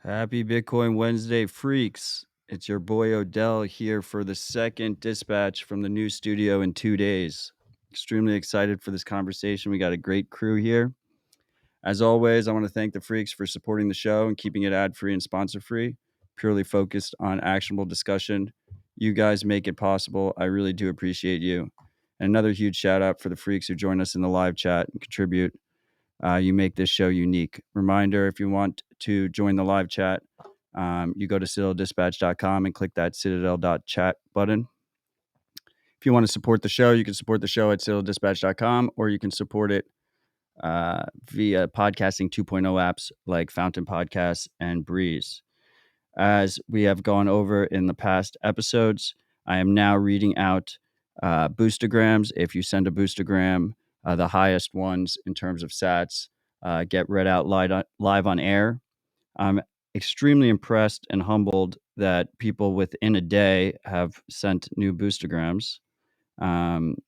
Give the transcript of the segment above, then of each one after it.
Happy Bitcoin Wednesday, freaks. It's your boy Odell here for the second dispatch from the new studio in 2 days. Extremely excited for this conversation. We got a great crew here. As always, I want to thank the freaks for supporting the show and keeping it ad-free and sponsor-free, purely focused on actionable discussion. You guys make it possible. I really do appreciate you. And another huge shout out for the freaks who join us in the live chat and contribute. You make this show unique. Reminder, if you want to join the live chat, you go to citadeldispatch.com and click that citadel.chat button. If you want to support the show, you can support the show at citadeldispatch.com, or you can support it via podcasting 2.0 apps like Fountain Podcasts and Breeze. As we have gone over in the past episodes, I am now reading out boostograms. If you send a boostogram, the highest ones in terms of sats get read out live on air. I'm extremely impressed and humbled that people within a day have sent new boostograms.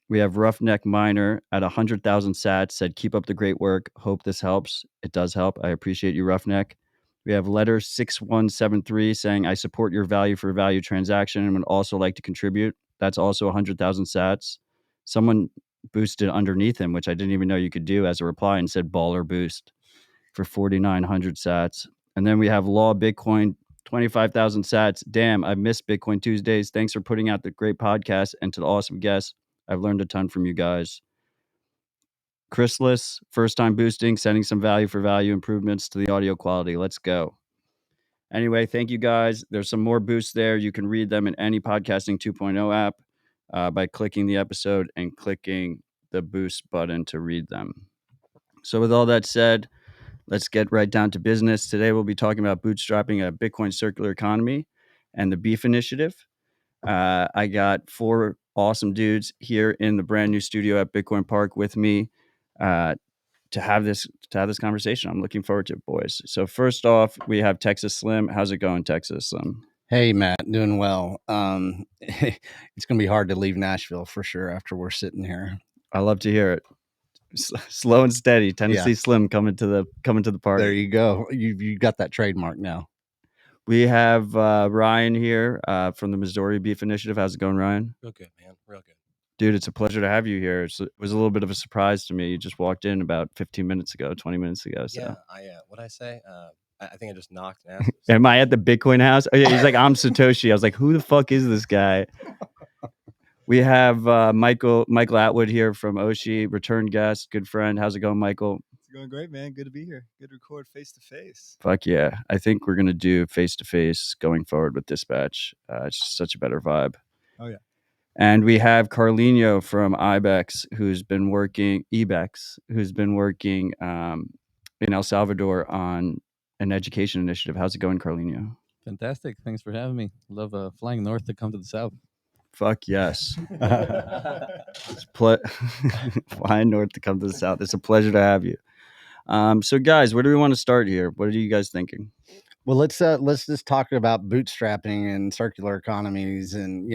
We have Roughneck Miner at 100,000 sats said, "Keep up the great work. Hope this helps." It does help. I appreciate you, Roughneck. We have letter 6173 saying, "I support your value for value transaction and would also like to contribute." That's also 100,000 sats. Someone boosted underneath him, which I didn't even know you could do, as a reply, and said baller boost for 4,900 sats. And then we have Law Bitcoin, 25,000 sats. Damn, I missed Bitcoin Tuesdays. Thanks for putting out the great podcast, and to the awesome guests. I've learned a ton from you guys. Chrisless, first time boosting, sending some value for value improvements to the audio quality. Let's go. Anyway, thank you guys. There's some more boosts there. You can read them in any Podcasting 2.0 app by clicking the episode and clicking the boost button to read them. So with all that said, let's get right down to business. Today, we'll be talking about bootstrapping a Bitcoin circular economy and the Beef Initiative. I got 4 awesome dudes here in the brand new studio at Bitcoin Park with me to have this conversation. I'm looking forward to it, boys. So first off, we have Texas Slim. How's it going, Texas Slim? Hey, Matt, doing well. It's going to be hard to leave Nashville for sure after we're sitting here. I love to hear it. Slow and steady. Tennessee Slim coming to the party. There you go. You got that trademark now. We have Ryan here from the Missouri Beef Initiative. How's it going, Ryan? Real good, man. Real good. Dude, it's a pleasure to have you here. It was a little bit of a surprise to me. You just walked in about 15 minutes ago, 20 minutes ago. So. Yeah, what'd I say? I think I just knocked and asked. Am I at the Bitcoin house? Oh, yeah, he's like, "I'm Satoshi." I was like, who the fuck is this guy? We have Michael Atwood here from Oshi, return guest, good friend. How's it going, Michael? It's going great, man. Good to be here. Good to record face-to-face. Fuck yeah. I think we're going to do face-to-face going forward with Dispatch. It's just such a better vibe. Oh, yeah. And we have Carlino from Ibex, who's been working in El Salvador on an education initiative. How's it going, Carlino? Fantastic. Thanks for having me. Love flying north to come to the south. Fuck yes. Flying north to come to the south. It's a pleasure to have you. So guys, where do we want to start here? What are you guys thinking? Well, let's just talk about bootstrapping and circular economies, and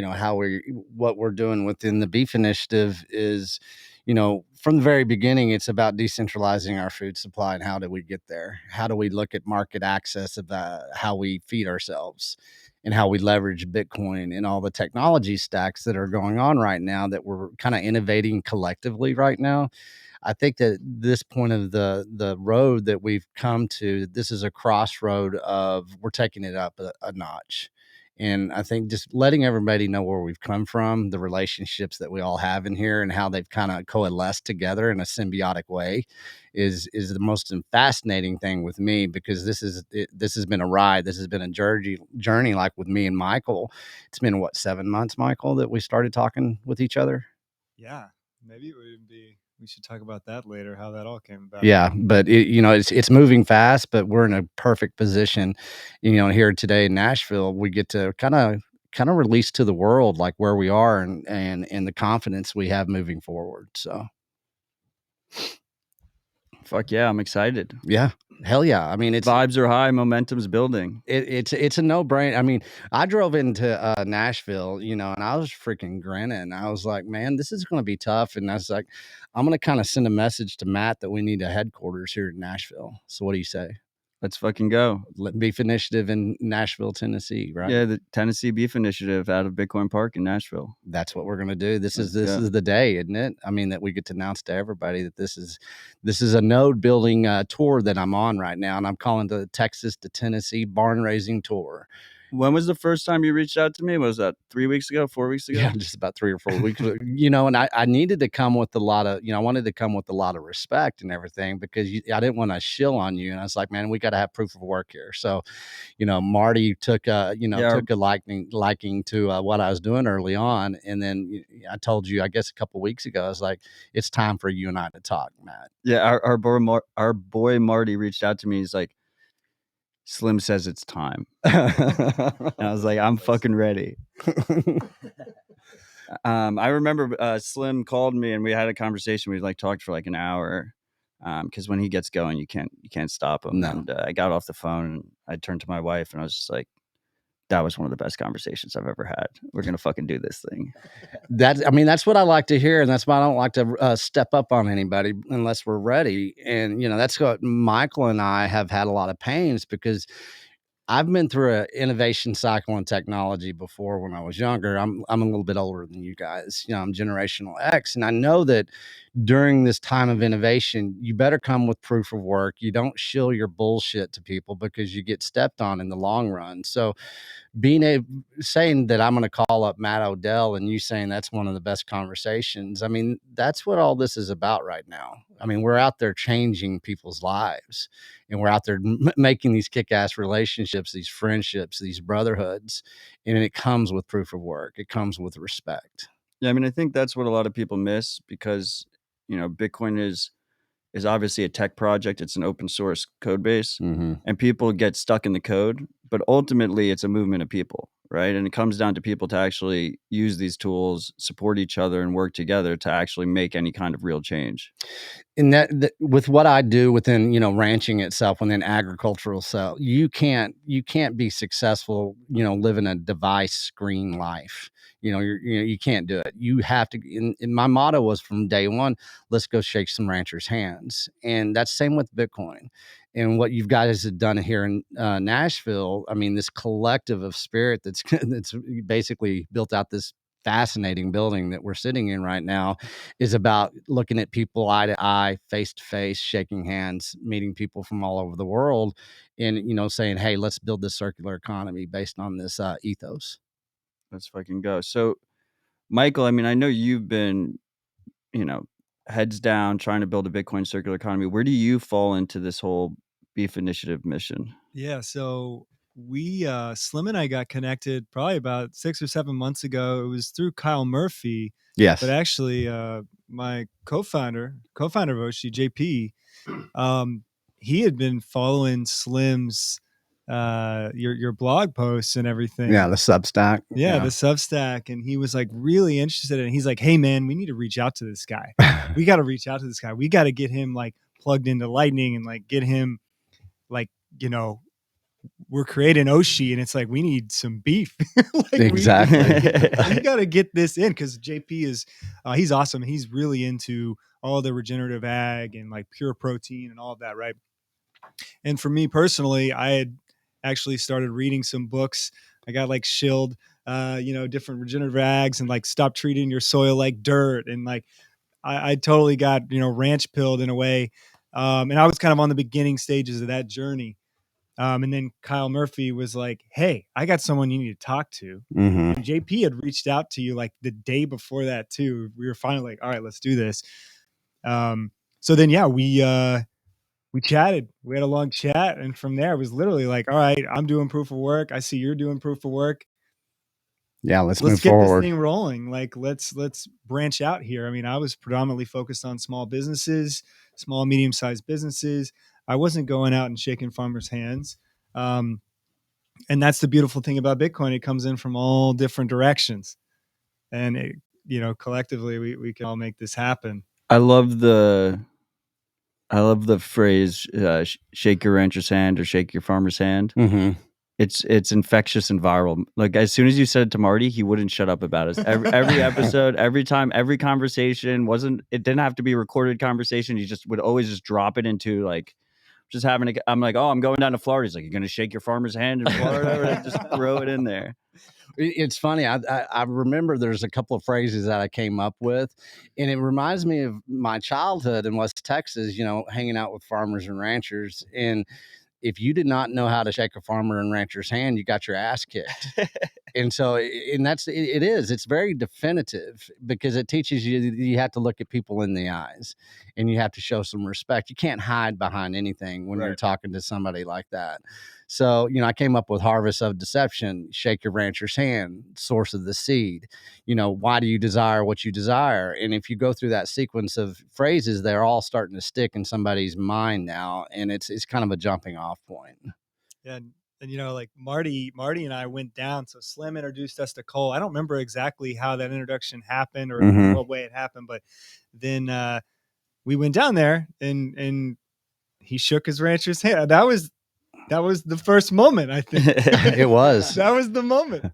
what we're doing within the Beef Initiative is, from the very beginning, it's about decentralizing our food supply. And how do we get there? How do we look at market access about how we feed ourselves, and how we leverage Bitcoin and all the technology stacks that are going on right now that we're kind of innovating collectively right now. I think that this point of the road that we've come to, this is a crossroad of we're taking it up a notch. And I think just letting everybody know where we've come from, the relationships that we all have in here, and how they've kind of coalesced together in a symbiotic way is the most fascinating thing with me, because this has been a ride. This has been a journey like with me and Michael. It's been 7 months, Michael, that we started talking with each other. Yeah, maybe it would be. We should talk about that later, how that all came about. Yeah, but it's moving fast, but we're in a perfect position. Here today in Nashville, we get to kind of release to the world like where we are and the confidence we have moving forward. So, fuck yeah, I'm excited. Yeah. Hell yeah. I mean, vibes are high, momentum's building. It's a no-brainer. I mean, I drove into Nashville, and I was freaking grinning. I was like, man, this is going to be tough. And I was like, I'm going to kind of send a message to Matt that we need a headquarters here in Nashville. So what do you say? Let's fucking go. Beef Initiative in Nashville, Tennessee, right? Yeah, the Tennessee Beef Initiative out of Bitcoin Park in Nashville. That's what we're gonna do. This Let's is go. the day, isn't it? I mean, that we get to announce to everybody that this is a node building tour that I'm on right now, and I'm calling the Texas to Tennessee barn raising tour. When was the first time you reached out to me? Was that 3 weeks ago, 4 weeks ago? Yeah, just about 3 or 4 weeks. And I needed to come with a lot of, I wanted to come with a lot of respect and everything because I didn't want to shill on you. And I was like, man, we got to have proof of work here. So, Marty took took a liking to what I was doing early on. And then I told you, I guess a couple weeks ago, I was like, it's time for you and I to talk, Matt. Yeah, our boy Marty reached out to me. He's like, Slim says it's time. And I was like, I'm fucking ready. I remember Slim called me and we had a conversation. We talked for like an hour. Because when he gets going, you can't stop him. No. And I got off the phone and I turned to my wife and I was just like, that was one of the best conversations I've ever had. We're gonna fucking do this thing. That's what I like to hear, and that's why I don't like to step up on anybody unless we're ready. And that's what Michael and I have had a lot of pains because I've been through an innovation cycle in technology before when I was younger. I'm a little bit older than you guys. I'm generational X, and I know that during this time of innovation, you better come with proof of work. You don't shill your bullshit to people because you get stepped on in the long run. So saying that I'm going to call up Matt Odell and you saying that's one of the best conversations. That's what all this is about right now. We're out there changing people's lives and we're out there making these kick-ass relationships, these friendships, these brotherhoods. And it comes with proof of work. It comes with respect. Yeah. I think that's what a lot of people miss because, Bitcoin is obviously a tech project. It's an open source code base and people get stuck in the code, but ultimately it's a movement of people, right? And it comes down to people to actually use these tools, support each other and work together to actually make any kind of real change. And that with what I do within, ranching itself, within agricultural cell, you can't be successful, living a device screen life. You can't do it. You have to. And my motto was from day one, let's go shake some ranchers' hands. And that's same with Bitcoin. And what you guys have done here in Nashville, this collective of spirit that's basically built out this fascinating building that we're sitting in right now is about looking at people eye to eye, face to face, shaking hands, meeting people from all over the world and, saying, hey, let's build this circular economy based on this ethos. Let's fucking go. So, Michael, I know you've been, heads down trying to build a Bitcoin circular economy. Where do you fall into this whole Beef Initiative mission? Yeah, so we Slim and I got connected probably about 6 or 7 months ago. It was through Kyle Murphy. Yes. But actually my co-founder of Oshi, JP, he had been following Slim's your blog posts and everything. Yeah, the Substack. Yeah, the Substack. And he was like really interested in it. He's like, hey man, we need to reach out to this guy. We got to reach out to this guy. We got to get him like plugged into Lightning and like get him like, we're creating Oshi and it's like, we need some beef. Exactly. We got to get this in because JP is, he's awesome. He's really into all the regenerative ag and like pure protein and all of that. Right. And for me personally, I had actually started reading some books. I got like shilled, different regenerative ags and like stop treating your soil like dirt. And like, I totally got, ranch pilled in a way. And I was kind of on the beginning stages of that journey. And then Kyle Murphy was like, hey, I got someone you need to talk to. And JP had reached out to you like the day before that too. We were finally like, all right, let's do this. So then, yeah, we chatted. We had a long chat. And from there, it was literally like, all right, I'm doing proof of work. I see you're doing proof of work. Yeah, let's get move forward. This thing rolling. Like, let's branch out here. I was predominantly focused on small businesses, small, medium-sized businesses. I wasn't going out and shaking farmers' hands. And that's the beautiful thing about Bitcoin. It comes in from all different directions. And, collectively, we can all make this happen. I love the phrase, shake your rancher's hand or shake your farmer's hand. It's infectious and viral. Like as soon as you said it to Marty, he wouldn't shut up about it. Every episode, every time, every conversation it didn't have to be a recorded conversation. He just would always just drop it into like just having a, I'm like, oh, I'm going down to Florida. He's like, you're going to shake your farmer's hand in Florida? Just throw it in there. It's funny. I remember there's a couple of phrases that I came up with, and it reminds me of my childhood in West Texas, hanging out with farmers and ranchers. And if you did not know how to shake a farmer and rancher's hand, you got your ass kicked. And so, and it's very definitive because it teaches you have to look at people in the eyes and you have to show some respect. You can't hide behind anything when you're talking to somebody like that. So, I came up with harvest of deception, shake your rancher's hand, source of the seed, why do you desire what you desire? And if you go through that sequence of phrases, they're all starting to stick in somebody's mind now. And it's kind of a jumping off point. Yeah. And like Marty and I went down. So Slim introduced us to Cole. I don't remember exactly how that introduction happened or what way it happened, but then we went down there and he shook his rancher's hand. That was the first moment, I think. It was. That was the moment.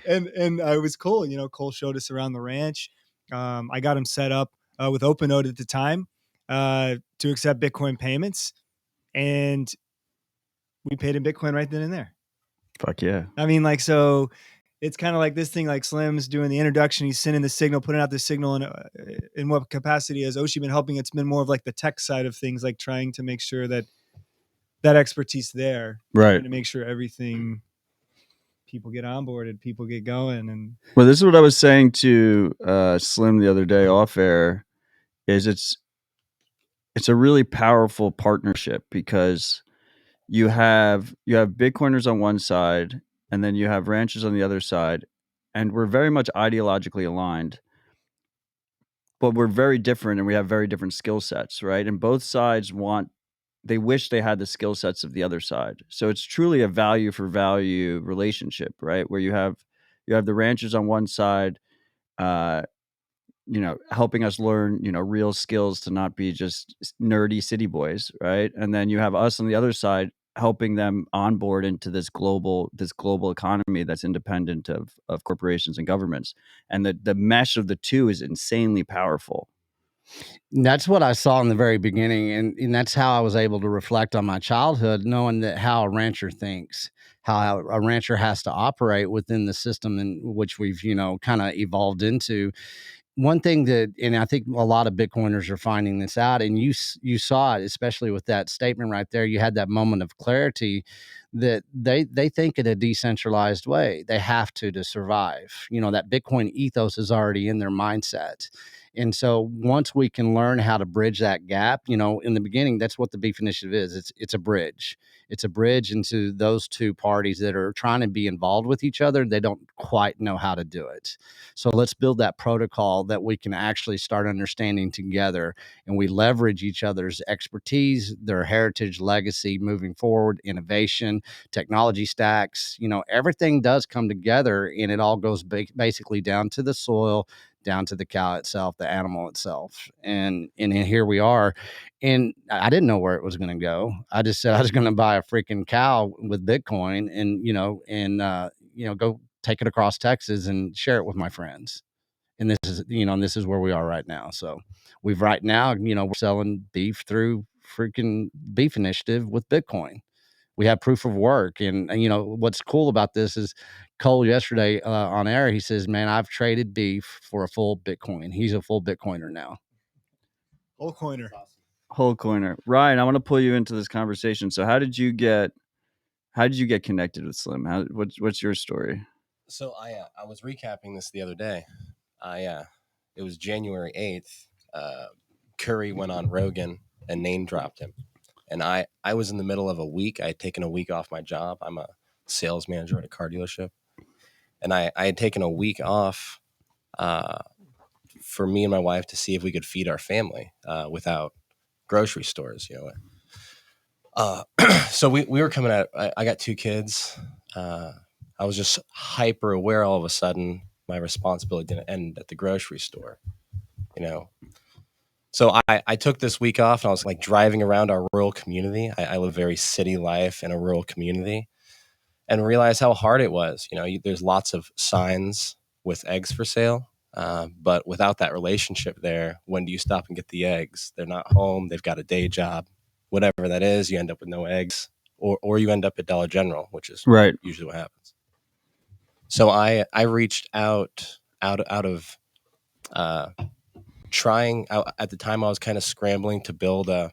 and it was cool. Cole showed us around the ranch. I got him set up with OpenNode at the time to accept Bitcoin payments. And we paid in Bitcoin right then and there. Fuck yeah. I mean, so it's kind of like this thing, like Slim's doing the introduction. He's sending the signal, putting out the signal in what capacity has Oshi been helping? It's been more of like the tech side of things, like trying to make sure that expertise there. Right. And to make sure everything, people get onboarded, people get going. And well, this is what I was saying to Slim the other day off air, is it's a really powerful partnership because you have Bitcoiners on one side and then you have ranchers on the other side, and we're very much ideologically aligned, but we're very different and we have very different skill sets, right? And both sides they wish they had the skill sets of the other side. So it's truly a value for value relationship, right? Where you have the ranchers on one side, helping us learn, real skills to not be just nerdy city boys, right? And then you have us on the other side helping them onboard into this global economy that's independent of corporations and governments. And the mesh of the two is insanely powerful. That's what I saw in the very beginning. And that's how I was able to reflect on my childhood, knowing that how a rancher thinks, how a rancher has to operate within the system in which we've, kind of evolved into. One thing that, and I think a lot of Bitcoiners are finding this out, and you saw it, especially with that statement right there. You had that moment of clarity that they think in a decentralized way. They have to survive. That Bitcoin ethos is already in their mindset. And so once we can learn how to bridge that gap, in the beginning, that's what the Beef Initiative is. It's a bridge. It's a bridge into those two parties that are trying to be involved with each other. They don't quite know how to do it. So let's build that protocol that we can actually start understanding together, and we leverage each other's expertise, their heritage, legacy moving forward, innovation, technology stacks. Everything does come together, and it all goes basically down to the soil, down to the cow itself, the animal itself. And here we are. And I didn't know where it was going to go. I just said I was going to buy a freaking cow with Bitcoin and go take it across Texas and share it with my friends. And this is where we are right now. So we're selling beef through freaking Beef Initiative with Bitcoin. We have proof of work. And what's cool about this is Cole yesterday on air, he says, man, I've traded beef for a full Bitcoin. He's a full Bitcoiner now. Whole coiner. Whole coiner. Ryan, I want to pull you into this conversation. So how did you get connected with Slim? What's your story? So I was recapping this the other day. It was January 8th. Curry went on Rogan and name dropped him. And I was in the middle of a week. I had taken a week off my job. I'm a sales manager at a car dealership. And I had taken a week off for me and my wife to see if we could feed our family without grocery stores, So we were coming out. I got 2 kids. I was just hyper aware all of a sudden. My responsibility didn't end at the grocery store, So I took this week off and I was like driving around our rural community. I live very city life in a rural community, and realized how hard it was. There's lots of signs with eggs for sale, but without that relationship there, when do you stop and get the eggs? They're not home. They've got a day job. whatever that is, you end up with no eggs, or you end up at Dollar General, which is Right. usually what happens. So I reached out of trying out at the time. I was kind of scrambling to build a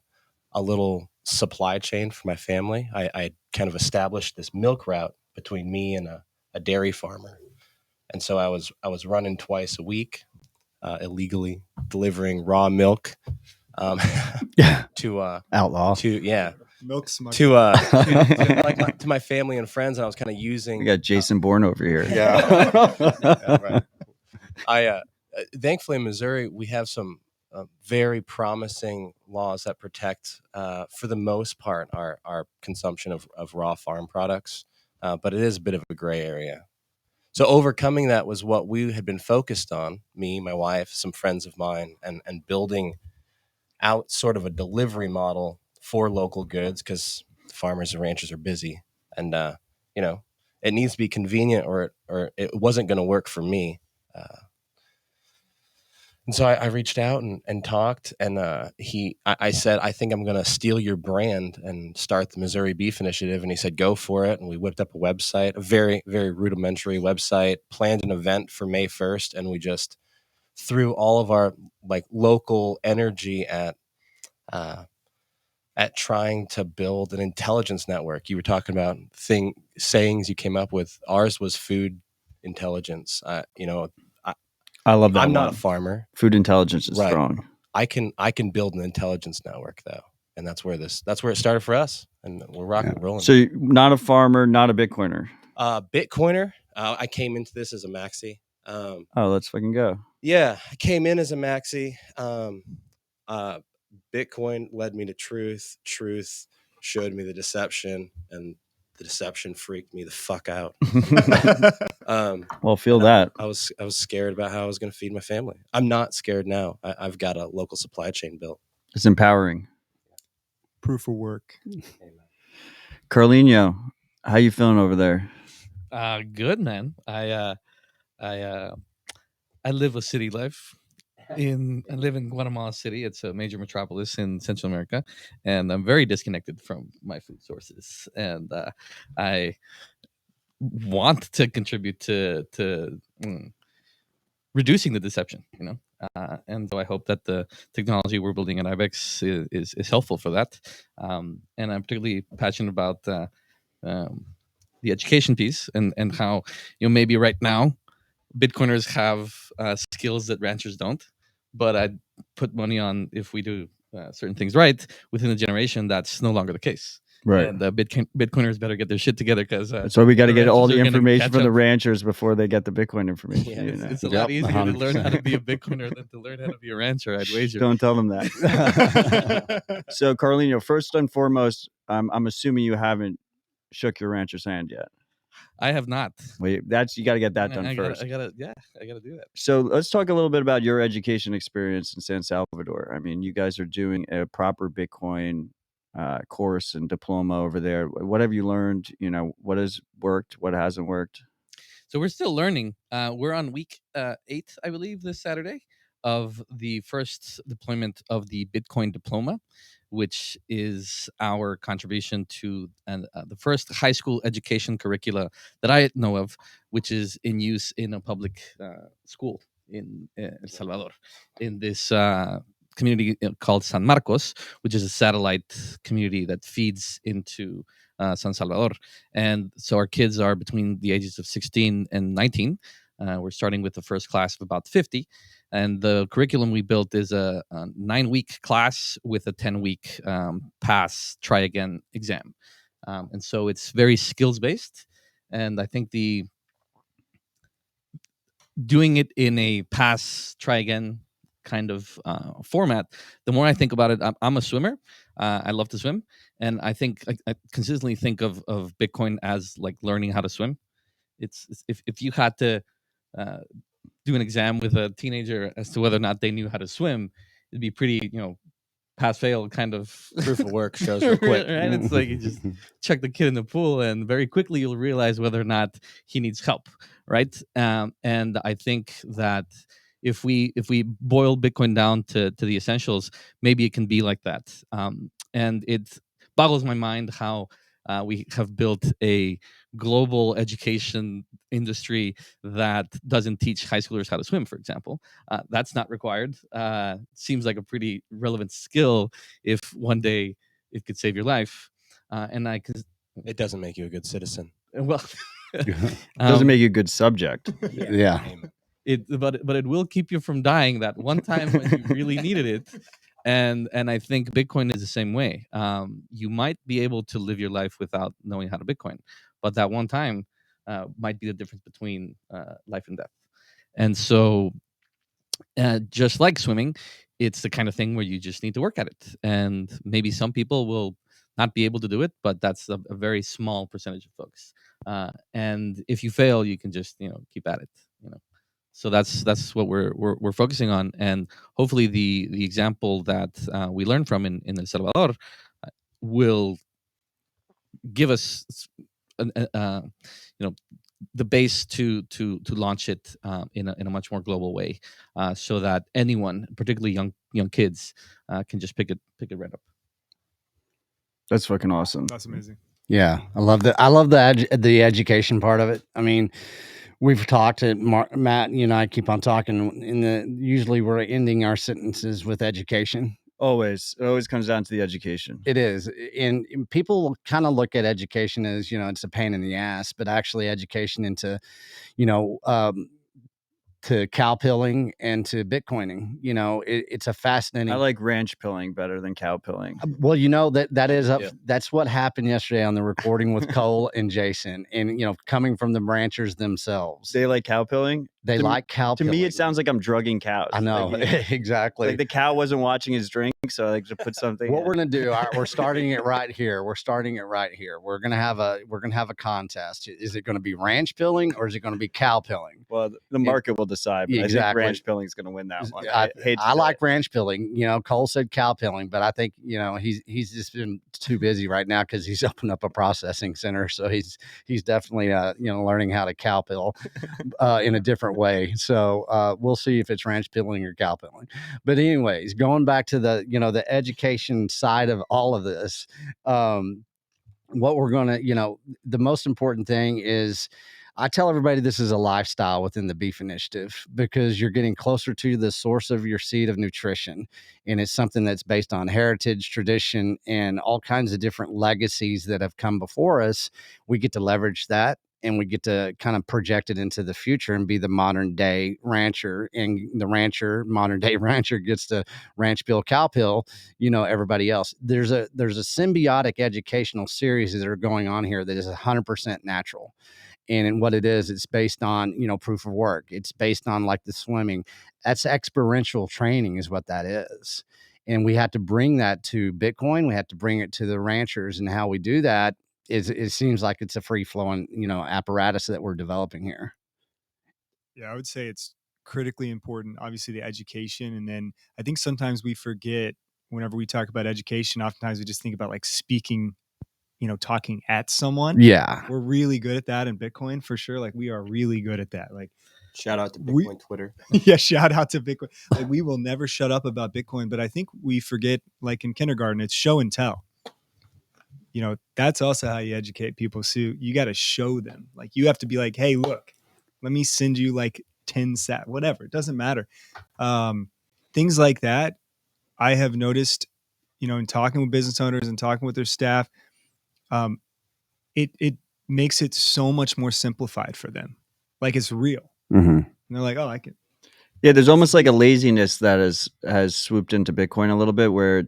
little supply chain for my family. I kind of established this milk route between me and a dairy farmer, and so I was running twice a week, illegally delivering raw milk Yeah. to Outlaw. Milk smuggling. to my family and friends. And I was kind of using. We got Jason Bourne over here. Yeah, right. I thankfully in Missouri we have some very promising laws that protect, for the most part, our consumption of raw farm products, but it is a bit of a gray area. So overcoming that was what we had been focused on, me, my wife, some friends of mine, and building out sort of a delivery model for local goods, because farmers and ranchers are busy, and it needs to be convenient, or it wasn't going to work for me. And so I reached out and talked, and I said, I think I'm going to steal your brand and start the Missouri Beef Initiative. And he said, go for it. And we whipped up a website, a very, very rudimentary website, planned an event for May 1st. And we just threw all of our local energy at trying to build an intelligence network. You were talking about sayings you came up with. Ours was food intelligence. I love that. I'm not a farmer. Food intelligence is Right. strong. I can build an intelligence network though, and that's where it started for us, and we're rocking and rolling. So you're not a farmer, not a Bitcoiner. Bitcoiner. I came into this as a maxi. Let's fucking go. Yeah, I came in as a maxi. Bitcoin led me to truth. Truth showed me the deception, and the deception freaked me the fuck out. Well, feel that. I was scared about how I was going to feed my family. I'm not scared now. I've got a local supply chain built. It's empowering. Proof of work. Carlino, how you feeling over there? Good, man. I live a city life. I live in Guatemala City. It's a major metropolis in Central America, and I'm very disconnected from my food sources. And I want to contribute to reducing the deception, and so I hope that the technology we're building at Ibex is helpful for that. And I'm particularly passionate about the education piece, and how maybe right now Bitcoiners have skills that ranchers don't, but I'd put money on, if we do certain things right within the generation, that's no longer the case. Right. And Bitcoiners better get their shit together, because that's why we got to get all the information from the up. ranchers before they get the Bitcoin information. Yeah, It's a lot easier to learn how to be a Bitcoiner than to learn how to be a rancher, I'd wager. Don't tell them that. So, Carlino, first and foremost, I'm assuming you haven't shook your rancher's hand yet. I have not. Wait, you got to get that done first. I gotta do that. So let's talk a little bit about your education experience in San Salvador. I mean, you guys are doing a proper Bitcoin course and diploma over there. What have you learned? What has worked? What hasn't worked? So we're still learning. We're on week 8, I believe, this Saturday, of the first deployment of the Bitcoin diploma, which is our contribution to the first high school education curricula that I know of, which is in use in a public school in El Salvador, in this community called San Marcos, which is a satellite community that feeds into San Salvador. And so our kids are between the ages of 16 and 19. We're starting with the first class of about 50. And the curriculum we built is a 9-week class with a 10-week pass, try again exam. And so it's very skills-based. And I think doing it in a pass, try again kind of format, the more I think about it, I'm a swimmer. I love to swim. And I think I consistently think of Bitcoin as like learning how to swim. It's if you had to do an exam with a teenager as to whether or not they knew how to swim, it'd be pretty, pass fail kind of proof of work shows real quick. Right? It's like you just chuck the kid in the pool, and very quickly you'll realize whether or not he needs help, right? And I think that if we boil Bitcoin down to the essentials, maybe it can be like that. and it boggles my mind how we have built a global education industry that doesn't teach high schoolers how to swim, for example. That's not required. Seems like a pretty relevant skill if one day it could save your life. And I can, It doesn't make you a good citizen. well, Doesn't make you a good subject. Yeah. Amen. but it will keep you from dying that one time when you really needed it. And I think Bitcoin is the same way. You might be able to live your life without knowing how to Bitcoin, but that one time might be the difference between life and death. And so, just like swimming, it's the kind of thing where you just need to work at it. And maybe some people will not be able to do it, but that's a very small percentage of folks. And if you fail, you can just keep at it. So that's what we're focusing on, and hopefully the example that we learned from in El Salvador will give us you know the base to launch it in a much more global way, so that anyone, particularly young kids, can just pick it right up. That's fucking awesome. That's amazing. Yeah, I love the education part of it. I mean, we've talked at Matt, you and I keep on talking. Usually we're ending our sentences with education. Always. It always comes down to the education. It is, and people kind of look at education as it's a pain in the ass, but actually education into you know um, to cow pilling and to Bitcoining. It's a fascinating. I like ranch pilling better than cow pilling. Well, that is Yeah. that's what happened yesterday on the recording with Cole and Jason, and coming from the ranchers themselves, They like cow pilling? they To- like cow To pilling. me, it sounds like I'm drugging cows. I know Like, exactly. like the cow wasn't watching his drink, so I like to put something. What we're gonna do, we're starting it right here. We're gonna have a contest. Is it gonna be ranch pilling or is it gonna be cow pilling? Well, the market will decide, but I think Exactly. ranch pilling is going to win that one. I hate to I say like it. ranch pilling. Cole said cow pilling, but I think he's just been too busy right now because he's opened up a processing center. So he's definitely learning how to cow pill in a different way. So we'll see if it's ranch pilling or cow pilling. But anyways, going back to the education side of all of this, what we're gonna the most important thing is, I tell everybody this is a lifestyle within the Beef Initiative, because you're getting closer to the source of your seed of nutrition. And it's something that's based on heritage, tradition, and all kinds of different legacies that have come before us. We get to leverage that, and we get to kind of project it into the future and be the modern day rancher. And the modern day rancher, gets to ranch pill, cow pill, everybody else. There's a symbiotic educational series that are going on here that is 100% natural. And what it is, it's based on proof of work. It's based on, like, the swimming. That's experiential training is what that is. And we have to bring that to Bitcoin. We have to bring it to the ranchers. And how we do that is, it seems like it's a free flowing apparatus that we're developing here. Yeah, I would say it's critically important, obviously, the education. And then I think sometimes we forget, whenever we talk about education, oftentimes we just think about like speaking, talking at someone. Yeah. We're really good at that in Bitcoin, for sure. Like, we are really good at that. Like, Shout out to Bitcoin Twitter. yeah, shout out to Bitcoin. Like, we will never shut up about Bitcoin, but I think we forget, like in kindergarten, it's show and tell. That's also how you educate people. So you got to show them. Like, you have to be like, hey, look, let me send you like 10 sat, whatever. It doesn't matter. Things like that, I have noticed, in talking with business owners and talking with their staff, it makes it so much more simplified for them. Like, it's real. Mm-hmm. And they're like, oh, I can. Yeah, there's almost like a laziness that has swooped into Bitcoin a little bit, where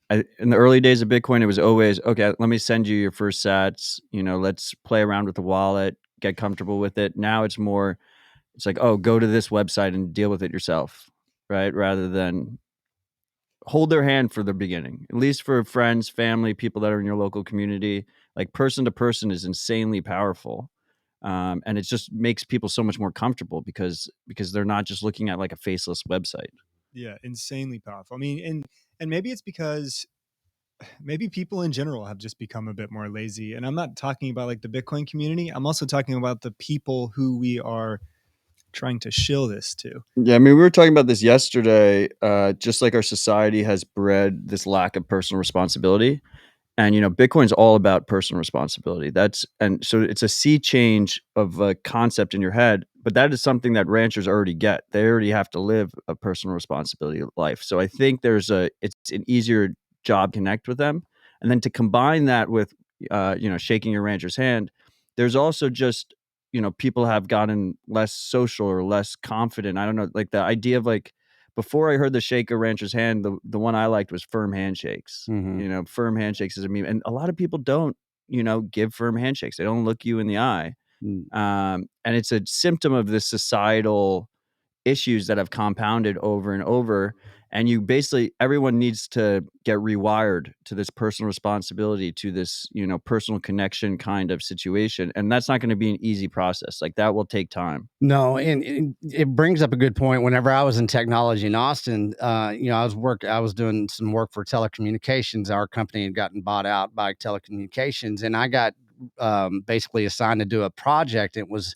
in the early days of Bitcoin, it was always, okay, let me send you your first sats, let's play around with the wallet, get comfortable with it. Now it's like, oh, go to this website and deal with it yourself, right? Rather than hold their hand for the beginning, at least for friends, family, people that are in your local community. Like, person to person is insanely powerful. And it just makes people so much more comfortable because they're not just looking at like a faceless website. Yeah, insanely powerful. I mean, and maybe it's because maybe people in general have just become a bit more lazy. And I'm not talking about like the Bitcoin community. I'm also talking about the people who we are trying to shill this to. Yeah, I mean, we were talking about this yesterday. Just like our society has bred this lack of personal responsibility, and Bitcoin's all about personal responsibility. And so it's a sea change of a concept in your head, but that is something that ranchers already get. They already have to live a personal responsibility life. So I think it's an easier job to connect with them, and then to combine that with shaking your rancher's hand. There's also just people have gotten less social or less confident. I don't know, like the idea of like before I heard the shake a rancher's hand, the one I liked was firm handshakes. Firm handshakes is a meme, and a lot of people don't give firm handshakes. They don't look you in the eye. Mm. And it's a symptom of the societal issues that have compounded over and over. And everyone needs to get rewired to this personal responsibility, to this personal connection kind of situation, and that's not going to be an easy process. Like, that will take time. No, and it brings up a good point. Whenever I was in technology in Austin, I was doing some work for telecommunications. Our company had gotten bought out by telecommunications, and I got basically assigned to do a project. It was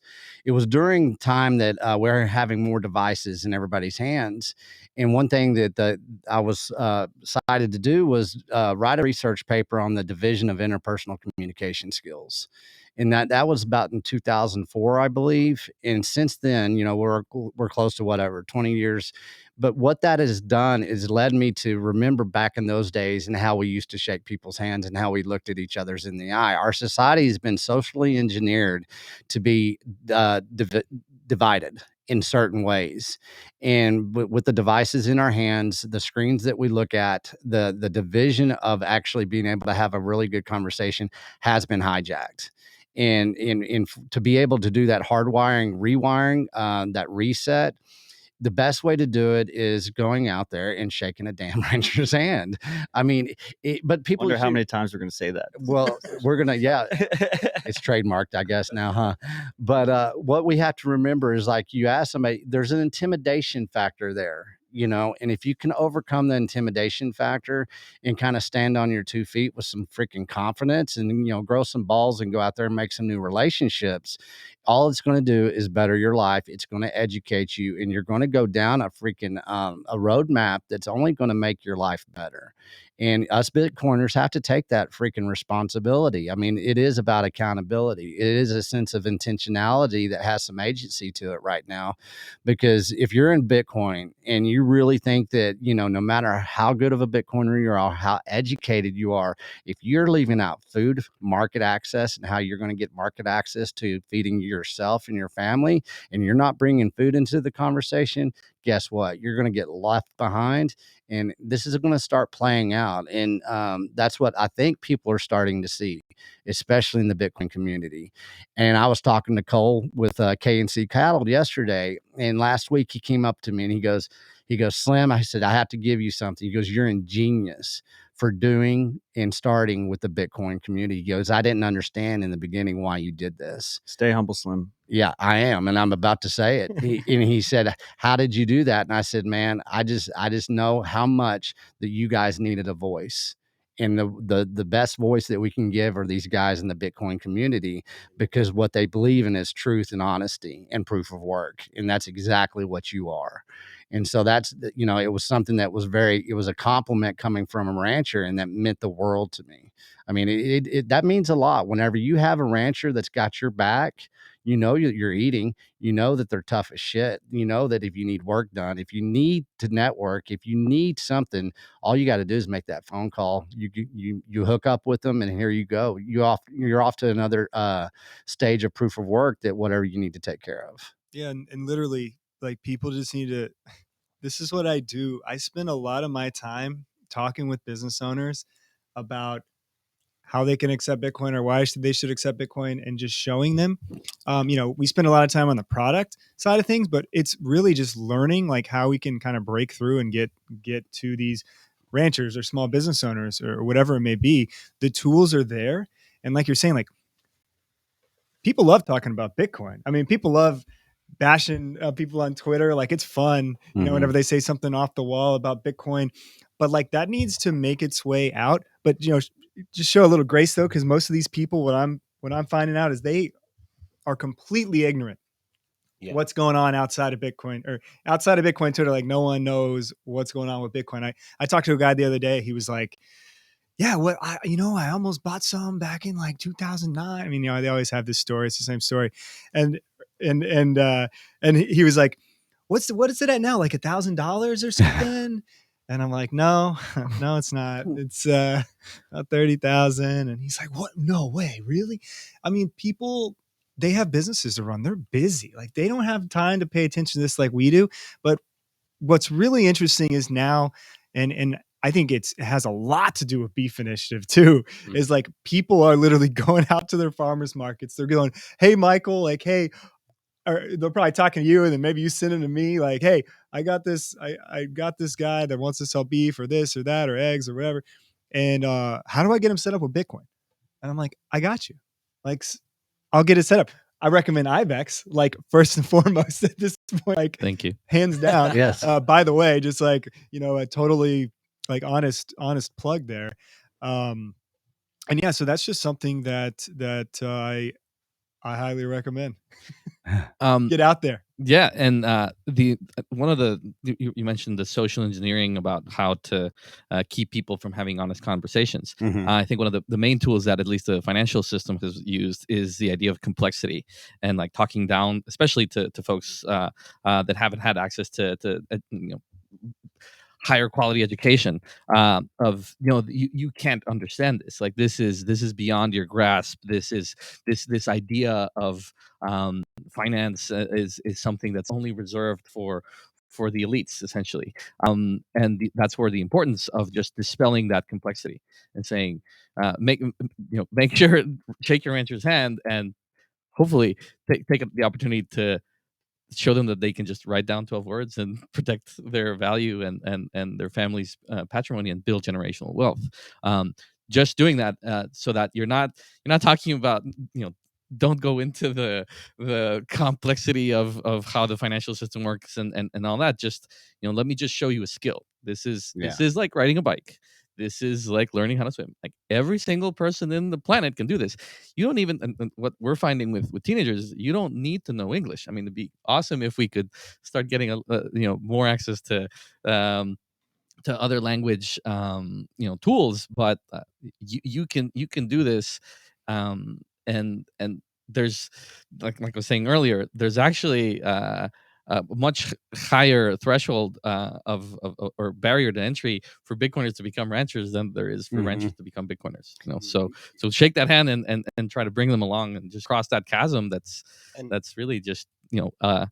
during time that we're having more devices in everybody's hands, and one thing that I was decided to do was write a research paper on the division of interpersonal communication skills. And that was about in 2004, I believe. And since then, we're close to whatever 20 years. But what that has done is led me to remember back in those days and how we used to shake people's hands and how we looked at each other's in the eye. Our society has been socially engineered to be divided in certain ways, and with the devices in our hands, the screens that we look at, the division of actually being able to have a really good conversation has been hijacked. And to be able to do that hardwiring, rewiring, that reset, the best way to do it is going out there and shaking a damn rancher's hand. I mean, but people Wonder how many times we're going to say that. well, we're gonna, yeah, it's trademarked, I guess now, huh? But what we have to remember is, like, you ask somebody, there's an intimidation factor there, and if you can overcome the intimidation factor and kind of stand on your 2 feet with some freaking confidence and grow some balls and go out there and make some new relationships, all it's going to do is better your life. It's going to educate you, and you're going to go down a freaking a roadmap that's only going to make your life better. And us Bitcoiners have to take that freaking responsibility. I mean, it is about accountability. It is a sense of intentionality that has some agency to it right now. Because if you're in Bitcoin and you really think that, no matter how good of a Bitcoiner you are, how educated you are, if you're leaving out food, market access, and how you're going to get market access to feeding yourself and your family, and you're not bringing food into the conversation, guess what? You're going to get left behind, and this is going to start playing out. And that's what I think people are starting to see, especially in the Bitcoin community. And I was talking to Cole with KNC Cattle yesterday, and last week he came up to me and he goes, Slim, I said, I have to give you something. He goes, you're ingenious for doing and starting with the Bitcoin community. He goes, I didn't understand in the beginning why you did this. Stay humble, Slim. Yeah, I am, and I'm about to say it. And he said, "How did you do that?" And I said, "Man, I just know how much that you guys needed a voice, and the best voice that we can give are these guys in the Bitcoin community, because what they believe in is truth and honesty and proof of work, and that's exactly what you are." And so it was something that was it was a compliment coming from a rancher, and that meant the world to me. I mean, that means a lot whenever you have a rancher that's got your back. You're eating, that they're tough as shit. That if you need work done, if you need to network, if you need something, all you got to do is make that phone call. You hook up with them, and here you go. You're off to another stage of proof of work that whatever you need to take care of. Yeah, and literally, like, people just need to. This is what I do. I spend a lot of my time talking with business owners about how they can accept Bitcoin or why they should accept Bitcoin, and just showing them. We spend a lot of time on the product side of things, but it's really just learning, like, how we can kind of break through and get to these ranchers or small business owners or whatever it may be. The tools are there, and like you're saying, like, people love talking about Bitcoin. I mean, people love bashing people on Twitter. Like, it's fun, whenever they say something off the wall about Bitcoin, but like, that needs to make its way out. But, just show a little grace though, because most of these people, what I'm finding out is they are completely ignorant what's going on outside of Bitcoin, or outside of Bitcoin Twitter. Like, no one knows what's going on with Bitcoin. I talked to a guy the other day. He was like, yeah, I almost bought some back in like 2009. I mean, they always have this story. It's the same story. And, and, and, uh, and he was like, what is it at now? Like $1,000 or something? And I'm like, no, no, it's not. It's about 30,000. And he's like, what? No way. Really? I mean, people, they have businesses to run. They're busy. Like, they don't have time to pay attention to this like we do. But what's really interesting is now, and I think it has a lot to do with Beef Initiative too, is like people are literally going out to their farmers markets. They're going, hey, Michael, like, hey, or they're probably talking to you, and then maybe you send them to me like, hey, I got this guy that wants to sell beef or this or that or eggs or whatever. And how do I get him set up with Bitcoin? And I'm like, I got you. Like, I'll get it set up. I recommend Ibex, like, first and foremost at this point, like, Thank you. hands down. Yes. By the way, just like, a totally like honest plug there. And yeah, so that's just something that I highly recommend. Get out there. Yeah, and the one of the you mentioned the social engineering about how to keep people from having honest conversations. Mhm. I think one of the main tools that at least the financial system has used is the idea of complexity, and like talking down, especially to folks that haven't had access to higher quality education, of you can't understand this, like this is beyond your grasp. This idea of finance is something that's only reserved for the elites, essentially. That's where the importance of just dispelling that complexity and saying, make sure, shake your rancher's hand, and hopefully take the opportunity to show them that they can just write down 12 words and protect their value and their family's patrimony and build generational wealth. Just doing that, so that you're not talking about, don't go into the complexity of how the financial system works and all that. Just, let me just show you a skill. This is like riding a bike. This is like learning how to swim. Like, every single person in the planet can do this. You don't even, and what we're finding with teenagers, you don't need to know English. I mean, it'd be awesome if we could start getting more access to other language tools, but you can do this. And there's, like I was saying earlier, there's actually a much higher threshold or barrier to entry for Bitcoiners to become ranchers than there is for ranchers to become Bitcoiners. So shake that hand and try to bring them along and just cross that chasm. That's really just a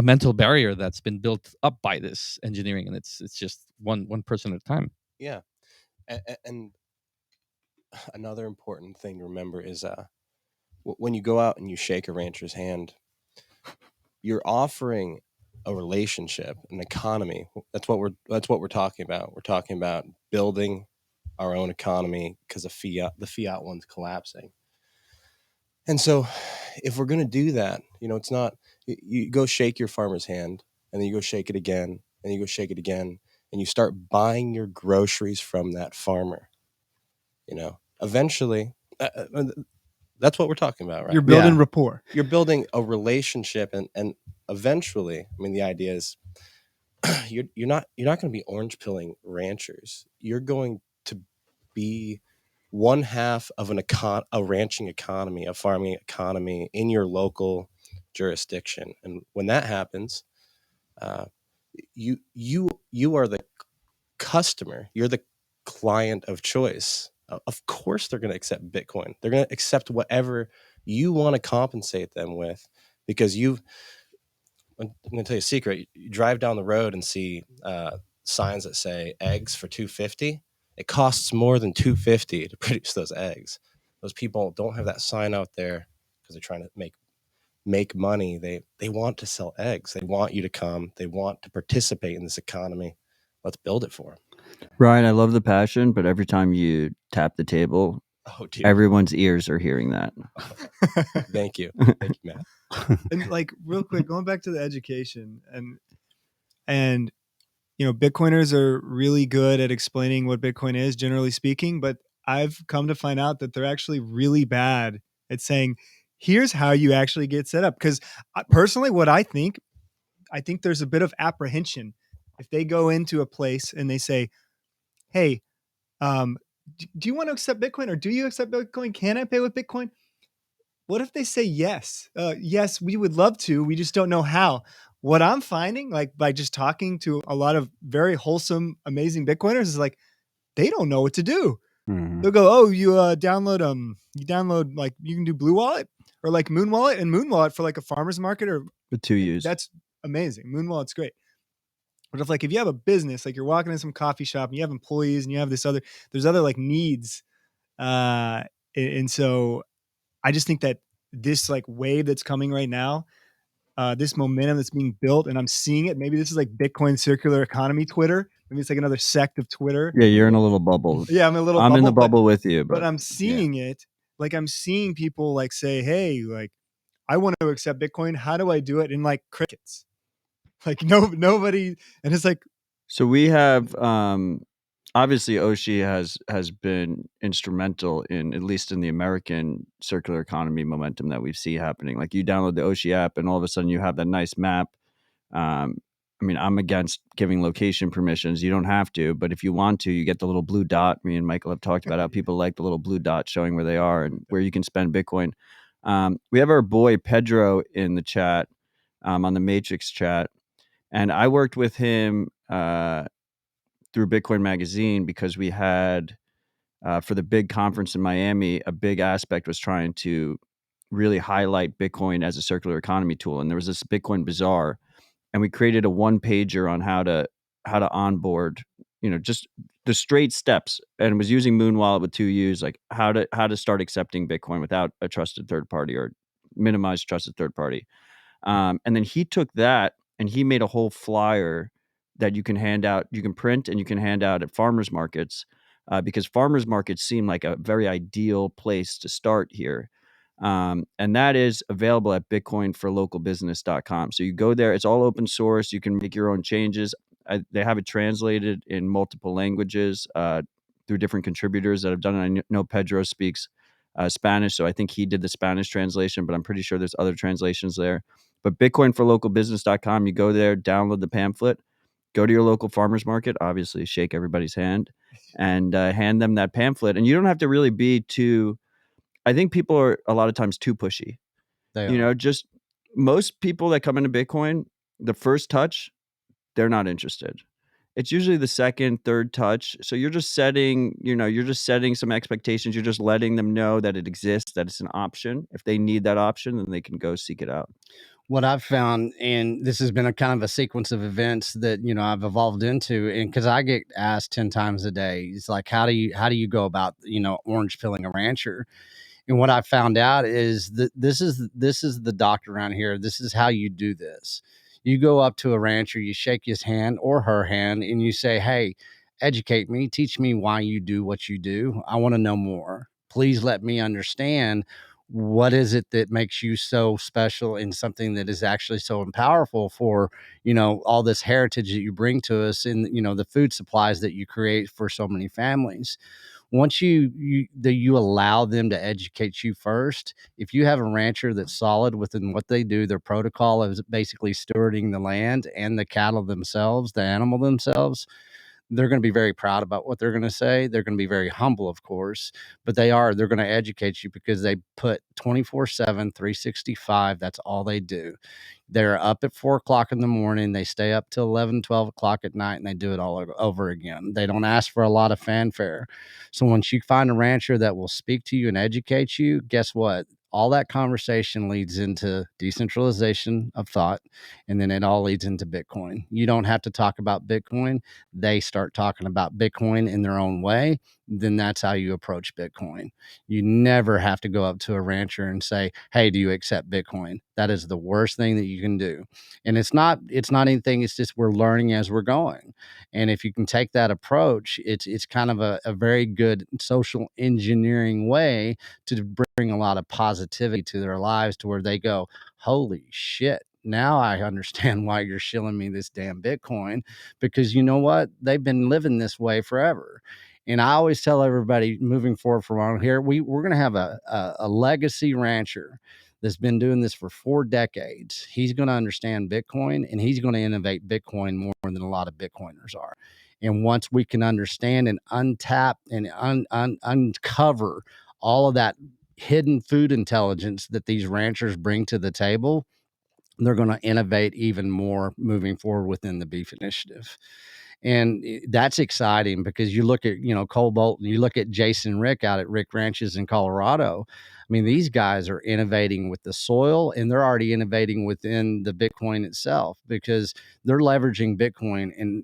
mental barrier that's been built up by this engineering, and it's just one person at a time. Yeah, and another important thing to remember is when you go out and you shake a rancher's hand, you're offering a relationship, an economy. That's what we're talking about. We're talking about building our own economy because the fiat one's collapsing. And so, if we're going to do that, it's not, you go shake your farmer's hand, and then you go shake it again, and you go shake it again, and you start buying your groceries from that farmer. Eventually, that's what we're talking about, right? You're building rapport. You're building a relationship, and eventually, I mean, the idea is you're not going to be orange pilling ranchers. You're going to be one half of a ranching economy, a farming economy in your local jurisdiction. And when that happens, you are the customer. You're the client of choice. Of course, they're going to accept Bitcoin. They're going to accept whatever you want to compensate them with, because I'm going to tell you a secret. You drive down the road and see signs that say eggs for $2.50. It costs more than $2.50 to produce those eggs. Those people don't have that sign out there because they're trying to make money. They want to sell eggs. They want you to come. They want to participate in this economy. Let's build it for them. Ryan, I love the passion, but every time you tap the table, everyone's ears are hearing that. Thank you. Thank you, Matt. And like, real quick, going back to the education, and Bitcoiners are really good at explaining what Bitcoin is, generally speaking, but I've come to find out that they're actually really bad at saying, here's how you actually get set up. Because personally, what I think there's a bit of apprehension if they go into a place and they say, hey, do you want to accept Bitcoin, or do you accept Bitcoin? Can I pay with Bitcoin? What if they say yes? Yes, we would love to. We just don't know how. What I'm finding, like by just talking to a lot of very wholesome, amazing Bitcoiners, is like they don't know what to do. Mhm. They'll go, oh, you download like you can do Blue Wallet or like Moon Wallet, and Moon Wallet for like a farmer's market or With 2 U's. that's amazing. Moon Wallet's great. But if you have a business, like you're walking in some coffee shop and you have employees and you have there's other like needs. And so I just think that this like wave that's coming right now, this momentum that's being built, and I'm seeing it. Maybe this is like Bitcoin circular economy Twitter. Maybe it's like another sect of Twitter. Yeah, you're in a little bubble. Yeah, I'm in a little I'm bubble. in the bubble with you, But but I'm seeing it. Like I'm seeing people like say, hey, like I want to accept Bitcoin. How do I do it? And like crickets. Like nobody. And it's like, so we have obviously Oshi has been instrumental in, at least in the American circular economy momentum that we see happening. Like you download the Oshi app and all of a sudden you have that nice map. I mean, I'm against giving location permissions. You don't have to, but if you want to, you get the little blue dot. Me and Michael have talked about how people like the little blue dot showing where they are and where you can spend Bitcoin. We have our boy Pedro in the chat, on the Matrix chat, and I worked with him through Bitcoin Magazine because we had, for the big conference in Miami, a big aspect was trying to really highlight Bitcoin as a circular economy tool. And there was this Bitcoin Bazaar, and we created a one pager on how to onboard, just the straight steps, and was using Moon Wallet with 2 U's, like how to start accepting Bitcoin without a trusted third party or minimize trusted third party. And then he took that and he made a whole flyer that you can hand out, you can print and you can hand out at farmers markets, because farmers markets seem like a very ideal place to start here. And that is available at bitcoinforlocalbusiness.com. So you go there, it's all open source. You can make your own changes. They have it translated in multiple languages through different contributors that have done it. I know Pedro speaks Spanish, so I think he did the Spanish translation, but I'm pretty sure there's other translations there. But bitcoinforlocalbusiness.com, you go there, download the pamphlet, go to your local farmer's market, obviously shake everybody's hand, and hand them that pamphlet. And you don't have to really be too, I think people are a lot of times too pushy. They are. Just most people that come into Bitcoin, the first touch, they're not interested. It's usually the second, third touch. So you're just setting, some expectations. You're just letting them know that it exists, that it's an option. If they need that option, then they can go seek it out. What I've found, and this has been a kind of a sequence of events that I've evolved into, and because I get asked 10 times a day, it's like, how do you go about orange pilling a rancher? And what I found out is that this is the doctor around here. This is how you do this. You go up to a rancher, you shake his hand or her hand, and you say, hey, educate me, teach me why you do what you do. I want to know more. Please let me understand, what is it that makes you so special in something that is actually so powerful for, all this heritage that you bring to us, and, the food supplies that you create for so many families. Once you allow them to educate you first, if you have a rancher that's solid within what they do, their protocol is basically stewarding the land and the cattle themselves, the animal themselves, they're going to be very proud about what they're going to say. They're going to be very humble, of course, but they're going to educate you because they put 24/7, 365. That's all they do. They're up at 4 o'clock in the morning. They stay up till 11, 12 o'clock at night, and they do it all over again. They don't ask for a lot of fanfare. So once you find a rancher that will speak to you and educate you, guess what? All that conversation leads into decentralization of thought, and then it all leads into Bitcoin. You don't have to talk about Bitcoin. They start talking about Bitcoin in their own way. Then that's how you approach Bitcoin. You never have to go up to a rancher and say, hey, do you accept Bitcoin? That is the worst thing that you can do. And it's not anything. It's just, we're learning as we're going. And if you can take that approach, it's kind of a very good social engineering way to bring a lot of positivity to their lives, to where they go, holy shit, now I understand why you're shilling me this damn Bitcoin, because you know what? They've been living this way forever. And I always tell everybody moving forward from on here, we're going to have a legacy rancher that's been doing this for 4 decades. He's going to understand Bitcoin, and he's going to innovate Bitcoin more than a lot of Bitcoiners are. And once we can understand and untap and uncover all of that hidden food intelligence that these ranchers bring to the table, they're going to innovate even more moving forward within the beef initiative. And that's exciting because you look at, Cole Bolton, you look at Jason Rick out at Rick Ranches in Colorado. I mean, these guys are innovating with the soil, and they're already innovating within the Bitcoin itself because they're leveraging Bitcoin in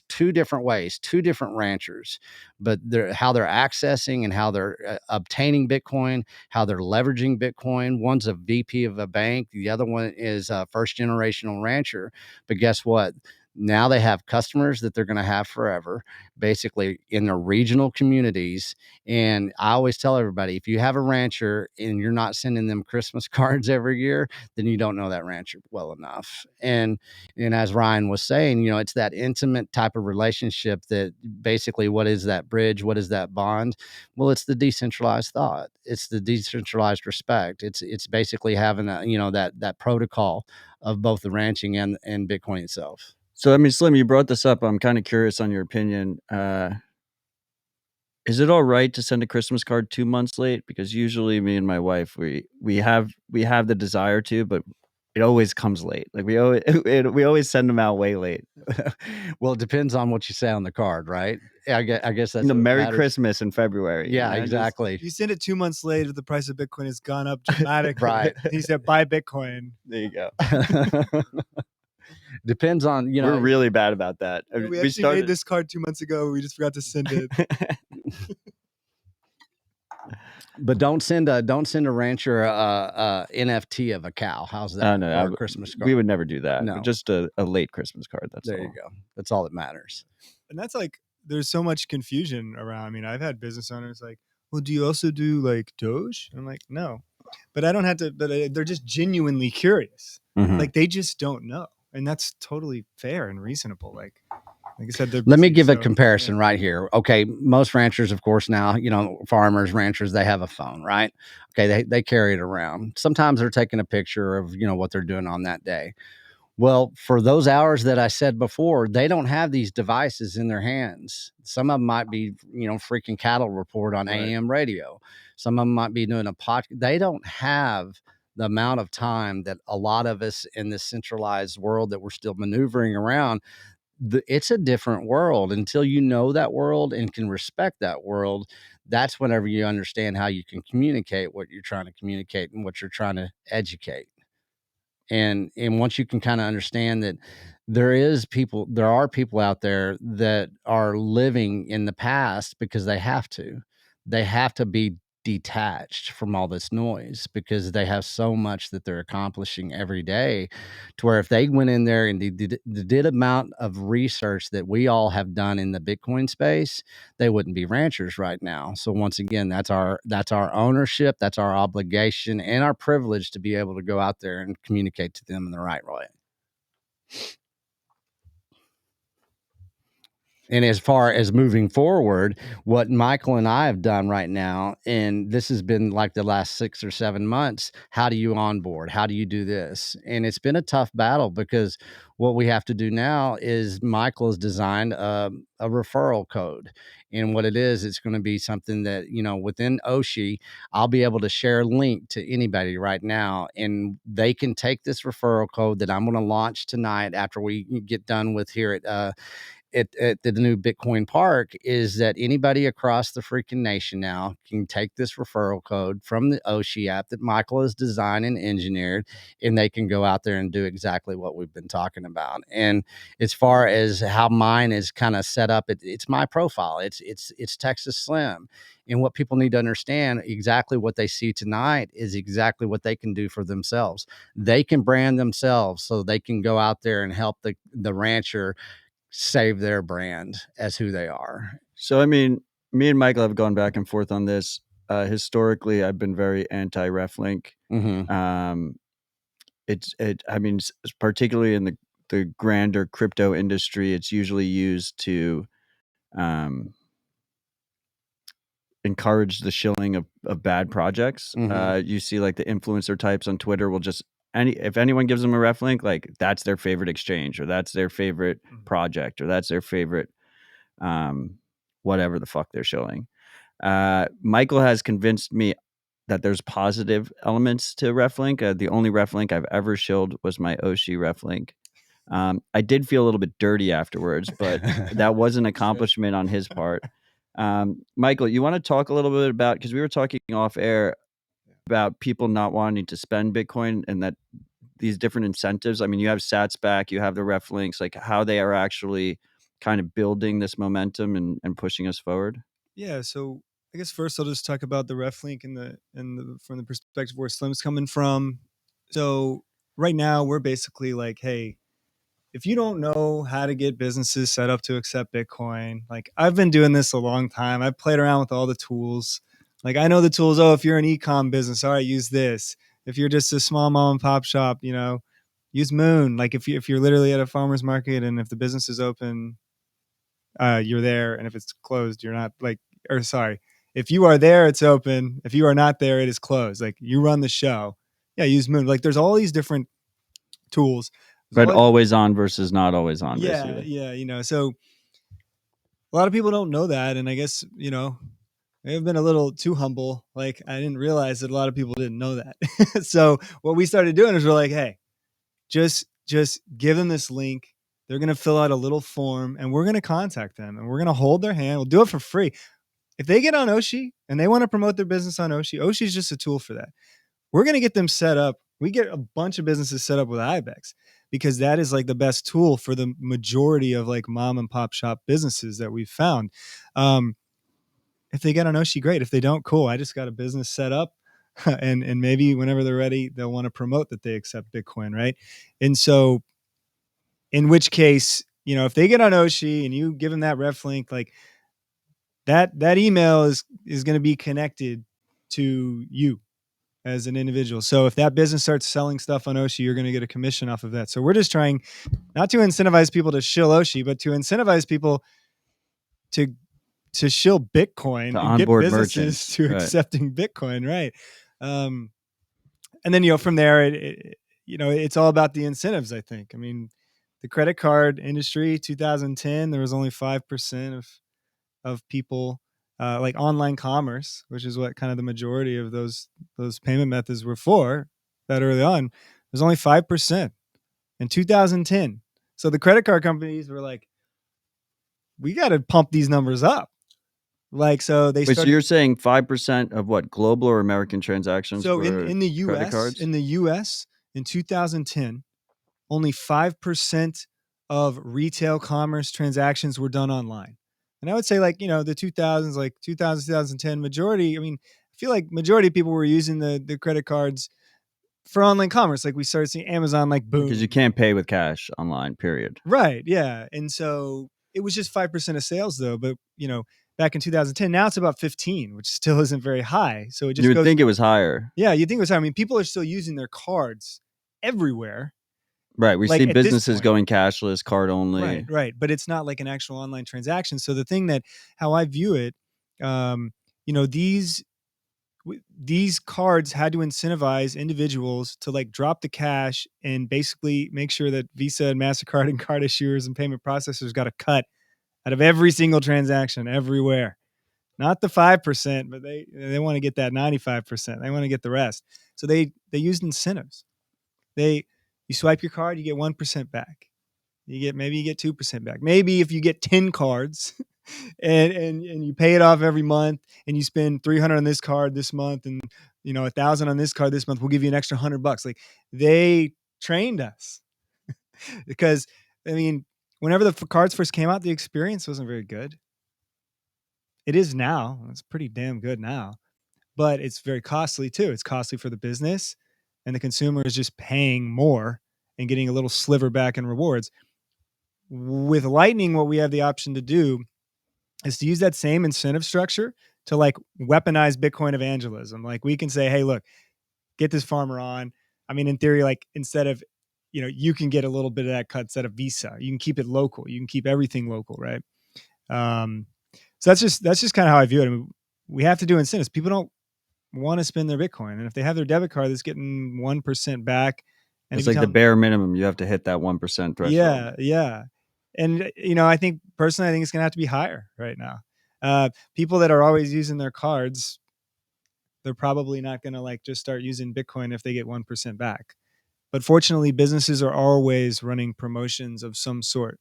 2 different ways, 2 different ranchers, but how they're accessing and how they're obtaining Bitcoin, how they're leveraging Bitcoin. One's a VP of a bank. The other one is a first generational rancher. But guess what? Now they have customers that they're going to have forever, basically in their regional communities. And I always tell everybody, if you have a rancher and you're not sending them Christmas cards every year, then you don't know that rancher well enough. And as Ryan was saying, it's that intimate type of relationship that basically, what is that bridge? What is that bond? Well, it's the decentralized thought. It's the decentralized respect. It's basically having that protocol of both the ranching and Bitcoin itself. So, I mean, Slim, you brought this up. I'm kind of curious on your opinion. Is it all right to send a Christmas card 2 months late? Because usually me and my wife, we have the desire to, but it always comes late. Like we always send them out way late. Well, it depends on what you say on the card, right? I guess that's Merry Christmas in February. Yeah, exactly. You send it 2 months later, the price of Bitcoin has gone up dramatically. Right. He said, buy Bitcoin. There you go. Depends on, We're really bad about that. Yeah, we actually made this card 2 months ago. We just forgot to send it. But don't send a rancher a NFT of a cow. How's that? Oh, no, Or a Christmas card? we would never do that. No. Just a late Christmas card. That's There all. you go. That's all that matters. And that's like, there's so much confusion around. I mean, I've had business owners like, well, do you also do like Doge? I'm like, no, but I don't have to, but they're just genuinely curious. Mhm. Like they just don't know. And that's totally fair and reasonable. Like I said, they're Let me busy, give a so, comparison yeah. right here. Okay, most ranchers, of course, now, farmers, ranchers, they have a phone, right? Okay, they carry it around. Sometimes they're taking a picture of, what they're doing on that day. Well, for those hours that I said before, they don't have these devices in their hands. Some of them might be, freaking cattle report on Right. AM radio. Some of them might be doing a podcast. They don't have the amount of time that a lot of us in this centralized world that we're still maneuvering around. It's a different world. Until you know that world and can respect that world, that's whenever you understand how you can communicate what you're trying to communicate and what you're trying to educate. And once you can kind of understand that there are people out there that are living in the past because they have to be detached from all this noise because they have so much that they're accomplishing every day, to where if they went in there and did amount of research that we all have done in the Bitcoin space, they wouldn't be ranchers right now. So once again, that's our ownership, that's our obligation and our privilege to be able to go out there and communicate to them in the right way. And as far as moving forward, what Michael and I have done right now, and this has been like the last 6 or 7 months, how do you onboard? How do you do this? And it's been a tough battle because what we have to do now is Michael has designed a referral code. And what it is, it's going to be something that, within Oshi, I'll be able to share a link to anybody right now, and they can take this referral code that I'm going to launch tonight after we get done with here at the new Bitcoin Park, is that anybody across the freaking nation now can take this referral code from the Oshi app that Michael has designed and engineered, and they can go out there and do exactly what we've been talking about. And as far as how mine is kind of set up, it's my profile. It's Texas Slim. And what people need to understand, exactly what they see tonight is exactly what they can do for themselves. They can brand themselves so they can go out there and help the rancher save their brand as who they are. So, I mean, me and Michael have gone back and forth on this. Historically, I've been very anti-ref link. Mm-hmm. I mean, particularly in the grander crypto industry, it's usually used to encourage the shilling of bad projects. Mhm. You see like the influencer types on Twitter will just if anyone gives them a ref link, like that's their favorite exchange, or that's their favorite project, or that's their favorite whatever the fuck they're shilling. Michael has convinced me that there's positive elements to RefLink. The only RefLink I've ever shilled was my Oshi RefLink. I did feel a little bit dirty afterwards, but that was an accomplishment on his part. Michael, you want to talk a little bit about, because we were talking off air about people not wanting to spend Bitcoin and that these different incentives. I mean, you have Sats back, you have the RefLinks, like how they are actually kind of building this momentum and pushing us forward. Yeah, so I guess first I'll just talk about the ref link and the from the perspective where Slim's coming from. So right now we're basically like, hey, if you don't know how to get businesses set up to accept Bitcoin, like I've been doing this a long time. I've played around with all the tools. Like I know the tools. Oh, if you're an e-com business, all right, use this. If you're just a small mom and pop shop, use Moon. Like if you're literally at a farmer's market and if the business is open, you're there, and if it's closed, you're not. Like, or sorry, if you are there, it's open. If you are not there, it is closed. Like you run the show. Yeah, use Moon. Like there's all these different tools. But always on versus not always on, Yeah, basically. yeah. So a lot of people don't know that, and I guess I've been a little too humble. Like I didn't realize that a lot of people didn't know that. So what we started doing is we're like, hey, just give them this link. They're going to fill out a little form and we're going to contact them and we're going to hold their hand. We'll do it for free. If they get on Oshi and they want to promote their business on Oshi is just a tool for that. We're going to get them set up. We get a bunch of businesses set up with IBEX because that is like the best tool for the majority of like mom and pop shop businesses that we've found. If they get on Oshi, great. If they don't, cool. I just got a business set up. And maybe whenever they're ready, they'll want to promote that they accept Bitcoin, right? And so, in which case, if they get on Oshi and you give them that ref link, like that email is going to be connected to you as an individual. So if that business starts selling stuff on Oshi, you're going to get a commission off of that. So we're just trying not to incentivize people to shill Oshi, but to incentivize people to shill Bitcoin To and get onboard businesses merchants, to right. accepting Bitcoin, right? And then from there, it's all about the incentives. I think. I mean, the credit card industry, 2010, there was only 5% of people like online commerce, which is what kind of the majority of those payment methods were for. That early on, there's only 5% in 2010. So the credit card companies were like, we got to pump these numbers up. Like, so they Wait, so started. you're saying 5% of what, global or American transactions So were in the credit US, cards? in 2010, only 5% of retail commerce transactions were done online. And I would say like, the 2000s, like 2000, 2010 majority, I mean, I feel like majority of people were using the credit cards for online commerce. Like we started seeing Amazon like boom. Because you can't pay with cash online, period. Right. Yeah. And so it was just 5% of sales though. But, back in 2010, now it's about 15, which still isn't very high. So it just You would goes. think it was higher. Yeah. You think it was high. I mean, people are still using their cards everywhere. Right. We Like see at this businesses point. going cashless, card only. Right. But it's not like an actual online transaction. So the thing that how I view it, these cards had to incentivize individuals to like drop the cash and basically make sure that Visa and MasterCard and card issuers and payment processors got a cut out of every single transaction everywhere. Not the 5%, but they want to get that 95%. They want to get the rest. So they used incentives. You swipe your card, you get 1% back. Maybe you get 2% back. Maybe if you get 10 cards and you pay it off every month and you spend 300 on this card this month and 1,000 on this card this month, we'll give you an extra $100. Like they trained us because I mean, whenever the cards first came out, the experience wasn't very good. It is now. It's pretty damn good now, but it's very costly too. It's costly for the business and the consumer is just paying more and getting a little sliver back in rewards. With Lightning, what we have the option to do is to use that same incentive structure to like weaponize Bitcoin evangelism. Like we can say, hey, look, get this farmer on. I mean, in theory, like instead of, you can get a little bit of that cut instead of Visa. You can keep it local. You can keep everything local, right? So that's just kind of how I view it. I mean, we have to do incentives. People don't want to spend their Bitcoin, and if they have their debit card that's getting 1% back, and It's if you like tell the them, bare minimum. You have to hit that 1% threshold. yeah, and I think personally, I think it's gonna have to be higher right now. People that are always using their cards, they're probably not gonna like just start using Bitcoin if they get 1% back. But fortunately, businesses are always running promotions of some sort.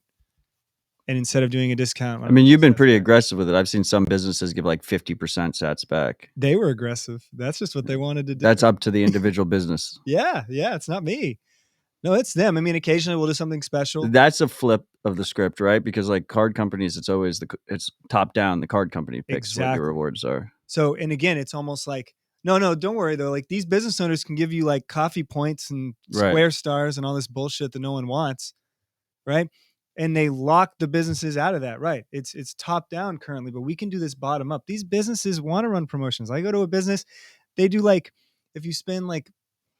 And instead of doing a discount, I mean, you've been sats pretty back. aggressive with it. I've seen some businesses give like 50% sats back. They were aggressive. That's just what they wanted to do. That's up to the individual business. Yeah, it's not me. No, it's them. I mean, occasionally we'll do something special. That's a flip of the script, right? Because like card companies, it's always it's top down. The card company picks what your Exactly. rewards are. So, and again, it's almost like, no, don't worry though. Like these business owners can give you like coffee points and Right. square stars and all this bullshit that no one wants, right? And they lock the businesses out of that, right? It's top down currently, but we can do this bottom up. These businesses want to run promotions. I go to a business, they do like, if you spend like,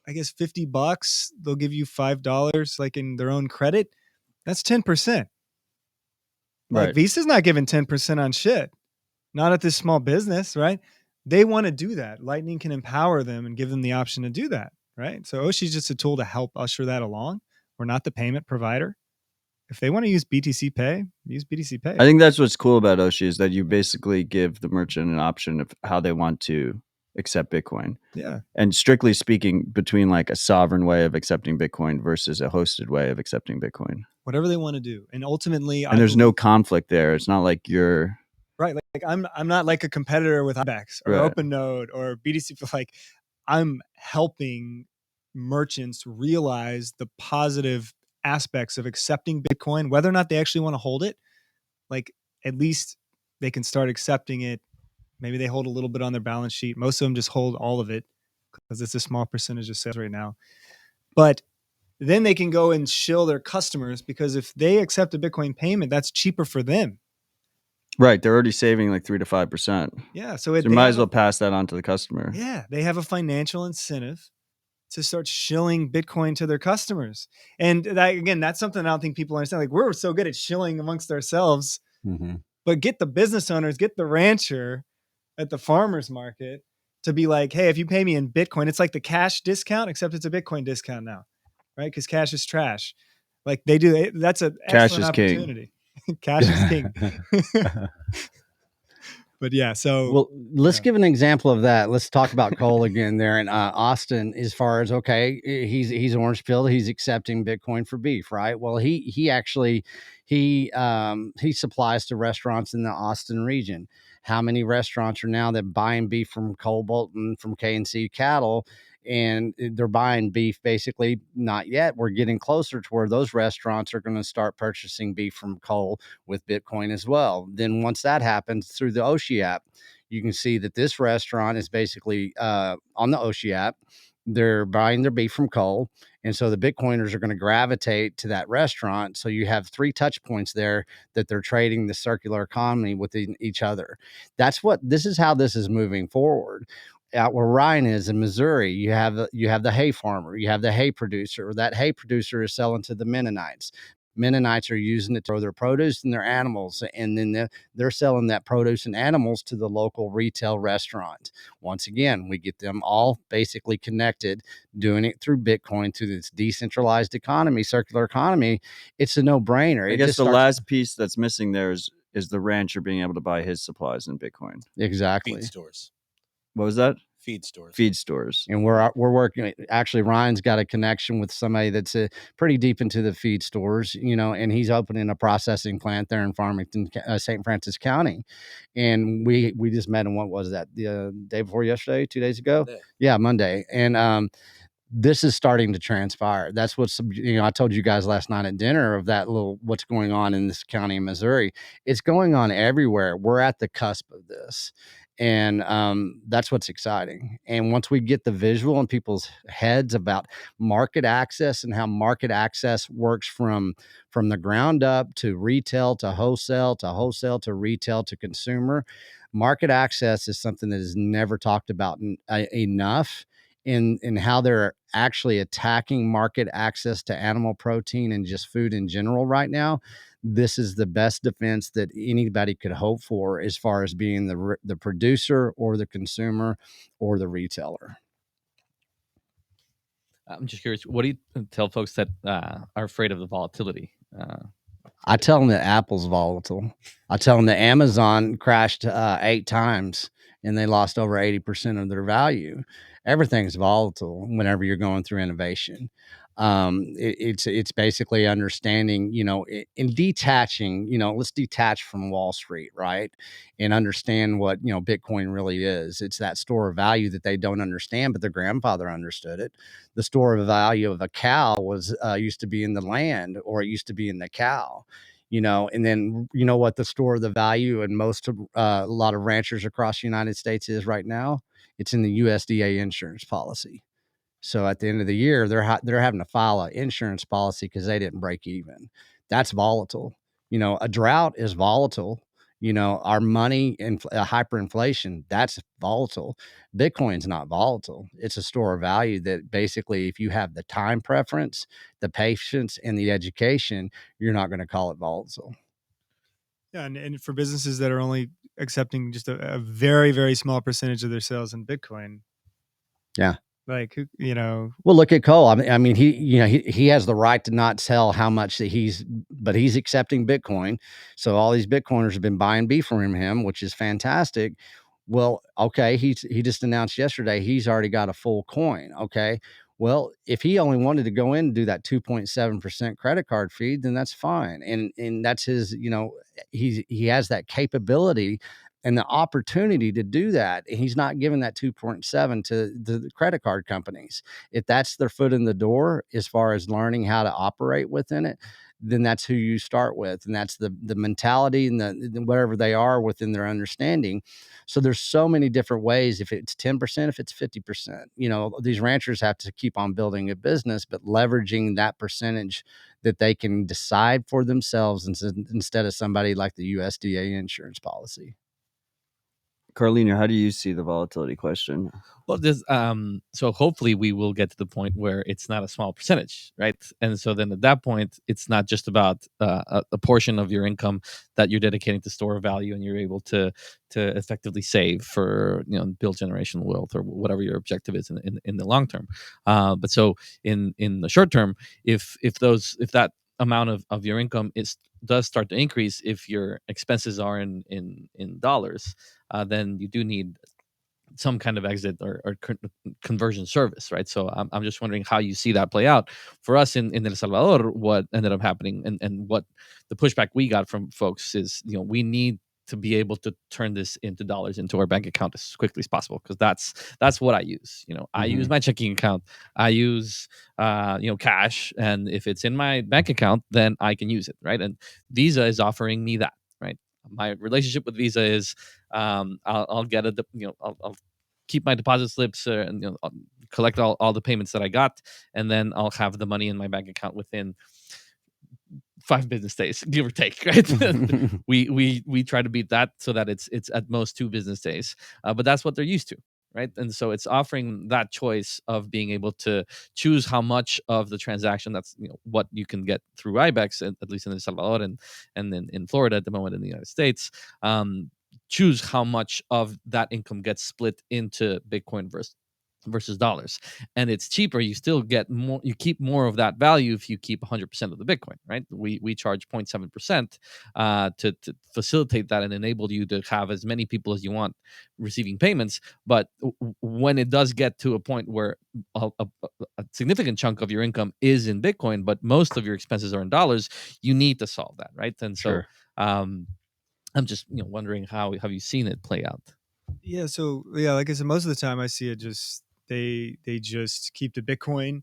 I guess $50, they'll give you $5 like in their own credit. That's 10%. Like Right. Visa's not giving 10% on shit. Not at this small business, right? They want to do that. Lightning can empower them and give them the option to do that, right? So Oshi's just a tool to help usher that along. We're not the payment provider. If they want to use BTC Pay, use BTC Pay. I think that's what's cool about Oshi is that you basically give the merchant an option of how they want to accept Bitcoin. Yeah. And strictly speaking, between like a sovereign way of accepting Bitcoin versus a hosted way of accepting Bitcoin. Whatever they want to do. And ultimately, and there's no conflict there. It's not like you're right. Like I'm not like a competitor with IBEX or Right. OpenNode or BTC. Like I'm helping merchants realize the positive aspects of accepting Bitcoin, whether or not they actually want to hold it. Like at least they can start accepting it. Maybe they hold a little bit on their balance sheet. Most of them just hold all of it because it's a small percentage of sales right now. But then they can go and shill their customers because if they accept a Bitcoin payment, that's cheaper for them. right. They're already saving like 3 to 5%. Yeah. So you might as well pass that on to the customer. Yeah. They have a financial incentive to start shilling Bitcoin to their customers. And that, again, that's something I don't think people understand. Like we're so good at shilling amongst ourselves, but get the business owners, get the rancher at the farmer's market to be like, hey, if you pay me in Bitcoin, it's like the cash discount, except it's a Bitcoin discount now, right? Because cash is trash. Like they do. That's an excellent opportunity. Cash is king. But yeah, so well, let's give an example of that. Let's talk about Cole again there in Austin. As far as he's orange pilled, he's accepting Bitcoin for beef, right? Well, he actually he supplies to restaurants in the Austin region. How many restaurants are now that buying beef from Cole Bolton from K&C Cattle? And they're buying beef basically not yet. We're getting closer to where those restaurants are going to start purchasing beef from Cole with Bitcoin as well. Then once that happens through the Oshi app, you can see that this restaurant is basically on the Oshi app. They're buying their beef from Cole. And so the Bitcoiners are going to gravitate to that restaurant. So you have 3 touch points there that they're trading the circular economy within each other. This is how this is moving forward. Out where Ryan is in Missouri, you have the hay farmer, you have the hay producer. That hay producer is selling to the Mennonites. Mennonites are using it to grow their produce and their animals, and then they're selling that produce and animals to the local retail restaurant. Once again, we get them all basically connected, doing it through Bitcoin, through this decentralized economy, circular economy. It's a no-brainer. I guess the last piece that's missing there is the rancher being able to buy his supplies in Bitcoin. Exactly. Feed stores. What was that? Feed stores. Feed stores. And we're working. Actually, Ryan's got a connection with somebody that's pretty deep into the feed stores, and he's opening a processing plant there in Farmington, St. Francis County. And we just met him. What was that? The day before yesterday, 2 days ago? Monday. Yeah, Monday. And this is starting to transpire. That's what's, I told you guys last night at dinner of that little, what's going on in this county of Missouri. It's going on everywhere. We're at the cusp of this. And that's what's exciting. And once we get the visual in people's heads about market access and how market access works from the ground up to retail to wholesale to retail to consumer, market access is something that is never talked about enough. in how they're actually attacking market access to animal protein and just food in general right now, this is the best defense that anybody could hope for as far as being the producer or the consumer or the retailer. I'm just curious, what do you tell folks that are afraid of the volatility? I tell them that Apple's volatile. I tell them that Amazon crashed 8 times and they lost over 80% of their value. Everything's volatile whenever you're going through innovation. It's basically understanding, in detaching, let's detach from Wall Street, right? And understand what, Bitcoin really is. It's that store of value that they don't understand, but their grandfather understood it. The store of value of a cow was used to be in the land, or it used to be in the cow. And then what the store of the value and most of a lot of ranchers across the United States is right now? It's in the USDA insurance policy. So at the end of the year, they're having to file an insurance policy because they didn't break even. That's volatile. A drought is volatile. Our money and hyperinflation, that's volatile. Bitcoin's not volatile. It's a store of value that basically, if you have the time preference, the patience, and the education, you're not going to call it volatile. Yeah, and for businesses that are only accepting just a very, very small percentage of their sales in Bitcoin, Yeah. like, Well, look at Cole. I mean, he has the right to not tell how much but he's accepting Bitcoin. So all these Bitcoiners have been buying beef from him, which is fantastic. Well, okay, he just announced yesterday he's already got a full coin. Okay. Well, if he only wanted to go in and do that 2.7% credit card fee, then that's fine. And that's his, he has that capability and the opportunity to do that. And he's not giving that 2.7 to the credit card companies. If that's their foot in the door as far as learning how to operate within it, then that's who you start with. And that's the mentality and the whatever they are within their understanding. So there's so many different ways. If it's 10%, if it's 50%, these ranchers have to keep on building a business, but leveraging that percentage that they can decide for themselves instead of somebody like the USDA insurance policy. Carlino, how do you see the volatility question? Well, there's so hopefully we will get to the point where it's not a small percentage, right? And so then at that point, it's not just about a portion of your income that you're dedicating to store of value, and you're able to effectively save for build generational wealth or whatever your objective is in the long term. But so in the short term, if that amount of your income does start to increase, if your expenses are in dollars, then you do need some kind of exit or conversion service, right? So I'm just wondering how you see that play out. For us in El Salvador, what ended up happening and what the pushback we got from folks is, we need to be able to turn this into dollars into our bank account as quickly as possible, because that's what I use. I use my checking account, I use cash, and if it's in my bank account, then I can use it, right? And Visa is offering me that, right? My relationship with Visa is I'll get I'll keep my deposit slips and I'll collect all the payments that I got, and then I'll have the money in my bank account within 5 business days, give or take, right? we try to beat that so that it's at most 2 business days, but that's what they're used to, right? And so it's offering that choice of being able to choose how much of the transaction, that's what you can get through IBEX, at least in El Salvador, and then in Florida at the moment in the United States. Choose how much of that income gets split into Bitcoin versus dollars, and it's cheaper. You still get more, you keep more of that value if you keep 100% of the Bitcoin, right? We charge 0.7% to facilitate that and enable you to have as many people as you want receiving payments. But when it does get to a point where a significant chunk of your income is in Bitcoin, but most of your expenses are in dollars, you need to solve that, right? And so Sure. I'm just wondering how have you seen it play out? Yeah, so yeah, like I said, most of the time I see it just they just keep the Bitcoin.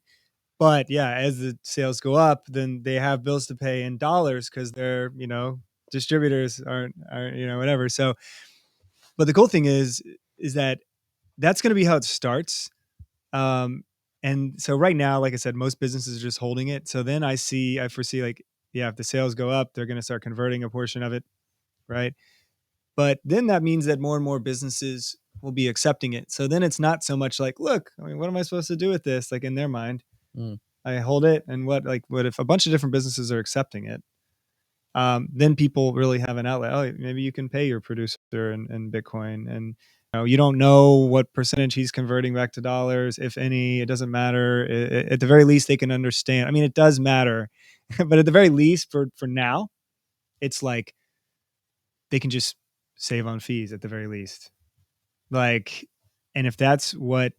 But yeah, as the sales go up, then they have bills to pay in dollars because they're, distributors aren't, whatever. So, but the cool thing is that that's going to be how it starts. Um, and so right now, like I said, most businesses are just holding it. So then I foresee, like, yeah, if the sales go up, they're going to start converting a portion of it, right? But then that means that more and more businesses will be accepting it. So then it's not so much like, look, I mean, what am I supposed to do with this? Like in their mind, I hold it, and what if a bunch of different businesses are accepting it? Then people really have an outlet. Oh, maybe you can pay your producer in Bitcoin, and you don't know what percentage he's converting back to dollars, if any. It doesn't matter. At the very least, they can understand. I mean, it does matter, but at the very least, for now, it's like they can just save on fees at the very least. Like, and if that's what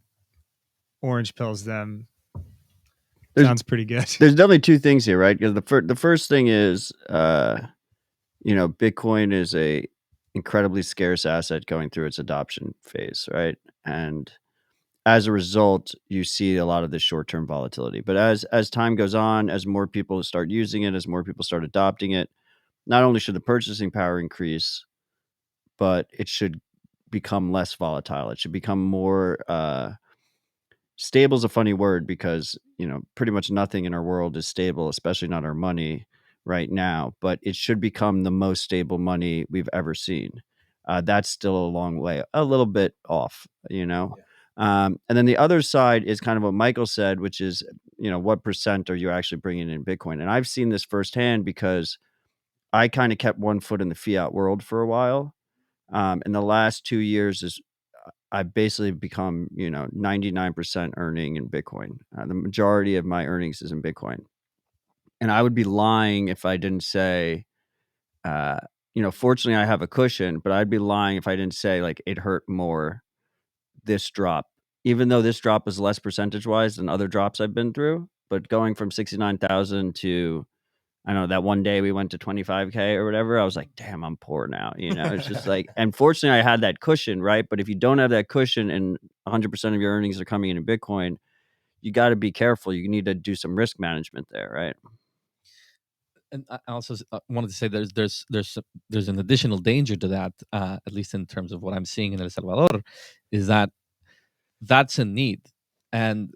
orange pills them, sounds pretty good. There's definitely two things here, right? Because the first thing is, Bitcoin is a incredibly scarce asset going through its adoption phase, right? And as a result, you see a lot of this short-term volatility. But as time goes on, as more people start using it, as more people start adopting it, not only should the purchasing power increase, but it should become less volatile. It should become more stable is a funny word because, pretty much nothing in our world is stable, especially not our money right now, but it should become the most stable money we've ever seen. That's still a long way, a little bit off, and then the other side is kind of what Michael said, which is, what percent are you actually bringing in Bitcoin? And I've seen this firsthand because I kind of kept one foot in the fiat world for a while. In the last 2 years is I've basically become, 99% earning in Bitcoin. The majority of my earnings is in Bitcoin. And I would be lying if I didn't say, fortunately I have a cushion, but I'd be lying if I didn't say like it hurt more this drop, even though this drop is less percentage wise than other drops I've been through. But going from 69,000 to, I don't know, that one day we went to 25K or whatever, I was like, damn, I'm poor now. It's just like, and fortunately I had that cushion, right? But if you don't have that cushion and 100% of your earnings are coming in Bitcoin, you got to be careful. You need to do some risk management there, right? And I also wanted to say there's an additional danger to that, at least in terms of what I'm seeing in El Salvador, is that that's a need, and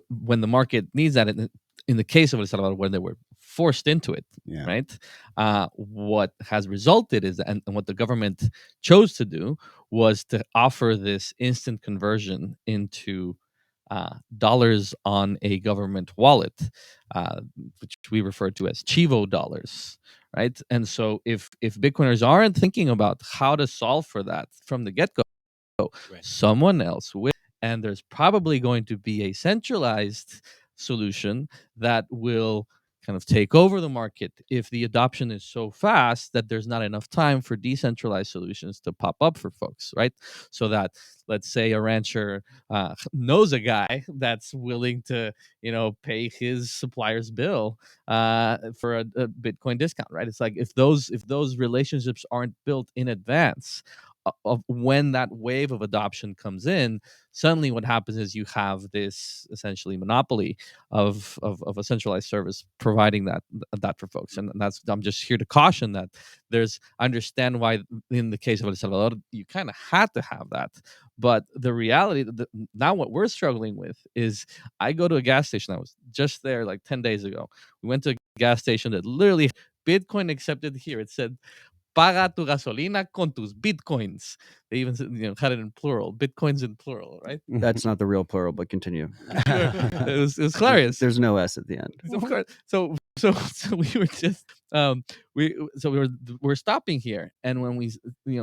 when the market needs that, in the case of El Salvador, when they were forced into it, Yeah. right? What has resulted is, and what the government chose to do was to offer this instant conversion into dollars on a government wallet, which we refer to as Chivo dollars, right? And so, if Bitcoiners aren't thinking about how to solve for that from the get go, Right. someone else will, and there's probably going to be a centralized solution that will kind of take over the market if the adoption is so fast that there's not enough time for decentralized solutions to pop up for folks, right? So that, let's say a rancher knows a guy that's willing to, pay his supplier's bill for a Bitcoin discount, right? It's like if those relationships aren't built in advance of when that wave of adoption comes in, suddenly what happens is you have this essentially monopoly of a centralized service providing that for folks. And that's, I'm just here to caution that I understand why in the case of El Salvador you kind of had to have that, but the reality that now what we're struggling with is, I go to a gas station. I was just there like 10 days ago. We went to a gas station that literally Bitcoin accepted here. It said, paga tu gasolina con tus bitcoins. They even had it in plural, bitcoins in plural, right? That's not the real plural, but continue. It was hilarious. There's no S at the end. Of course. So we were just we're stopping here, and when we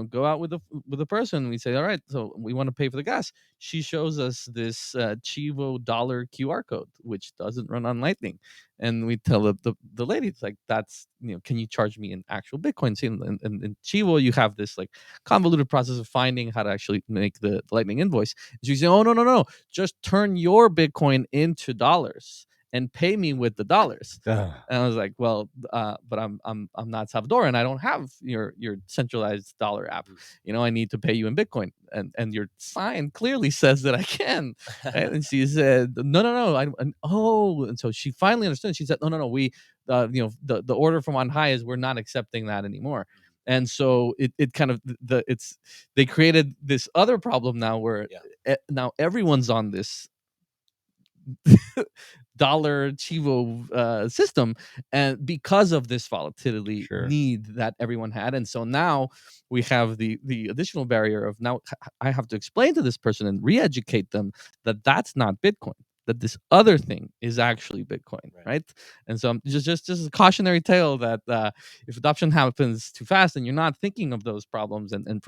go out with the person, we say, all right, so we want to pay for the gas. She shows us this Chivo dollar QR code, which doesn't run on Lightning, and we tell the lady, it's like, that's, can you charge me in actual Bitcoin? See, in Chivo you have this like convoluted process of finding how to actually make the Lightning invoice. And she said, oh, no, just turn your Bitcoin into dollars and pay me with the dollars. And I was like, well, but I'm not Salvadoran. I don't have your centralized dollar app. I need to pay you in Bitcoin, and your sign clearly says that I can. Right? And she said, no. And so she finally understood. She said, no. We, the order from on high is we're not accepting that anymore. And so it kind of they created this other problem now where now everyone's on this dollar Chivo system, and because of this volatility Sure. need that everyone had. And so now we have the additional barrier of now I have to explain to this person and re-educate them that that's not Bitcoin, that this other thing is actually Bitcoin, right? And so just a cautionary tale that if adoption happens too fast and you're not thinking of those problems and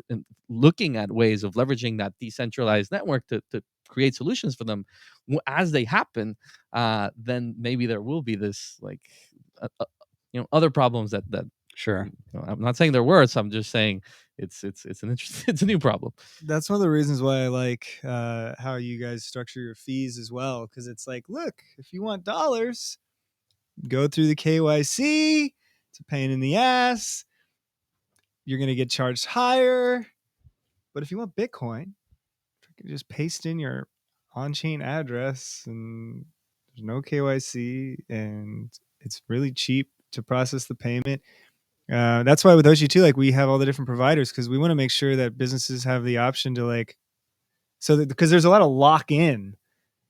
looking at ways of leveraging that decentralized network to create solutions for them as they happen, then maybe there will be this like other problems that Sure. I'm not saying they're worse. I'm just saying it's an interesting it's a new problem. That's one of the reasons why I like how you guys structure your fees as well, because it's like, look, if you want dollars, go through the KYC. It's a pain in the ass. You're going to get charged higher. But if you want Bitcoin, you can just paste in your on-chain address and there's no KYC and it's really cheap to process the payment. That's why with Oshi too, like we have all the different providers because we want to make sure that businesses have the option to like, so that because there's a lot of lock in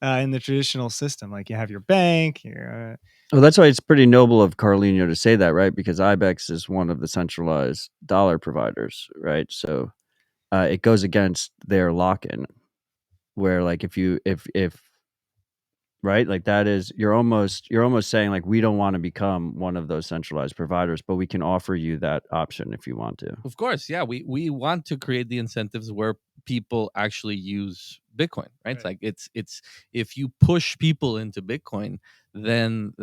the traditional system. Like you have your bank, your Well, that's why it's pretty noble of Carlino to say that, right? Because IBEX is one of the centralized dollar providers, right? So it goes against their lock-in, where like if right, like that is you're almost saying like we don't want to become one of those centralized providers, but we can offer you that option if you want to. Of course, yeah, we want to create the incentives where people actually use Bitcoin, right? Right. Like it's if you push people into Bitcoin, then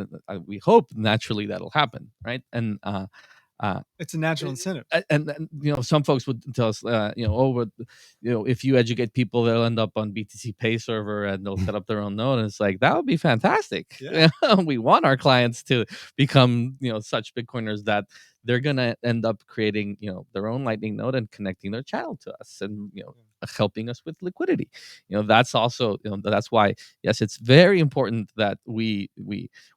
we hope naturally that'll happen, right? And it's a natural incentive. and some folks would tell us but if you educate people, they'll end up on BTC Pay server and they'll set up their own node, and it's like that would be fantastic. Yeah. We want our clients to become such Bitcoiners that they're gonna end up creating their own Lightning node and connecting their channel to us and helping us with liquidity. That's also that's why, yes, it's very important that we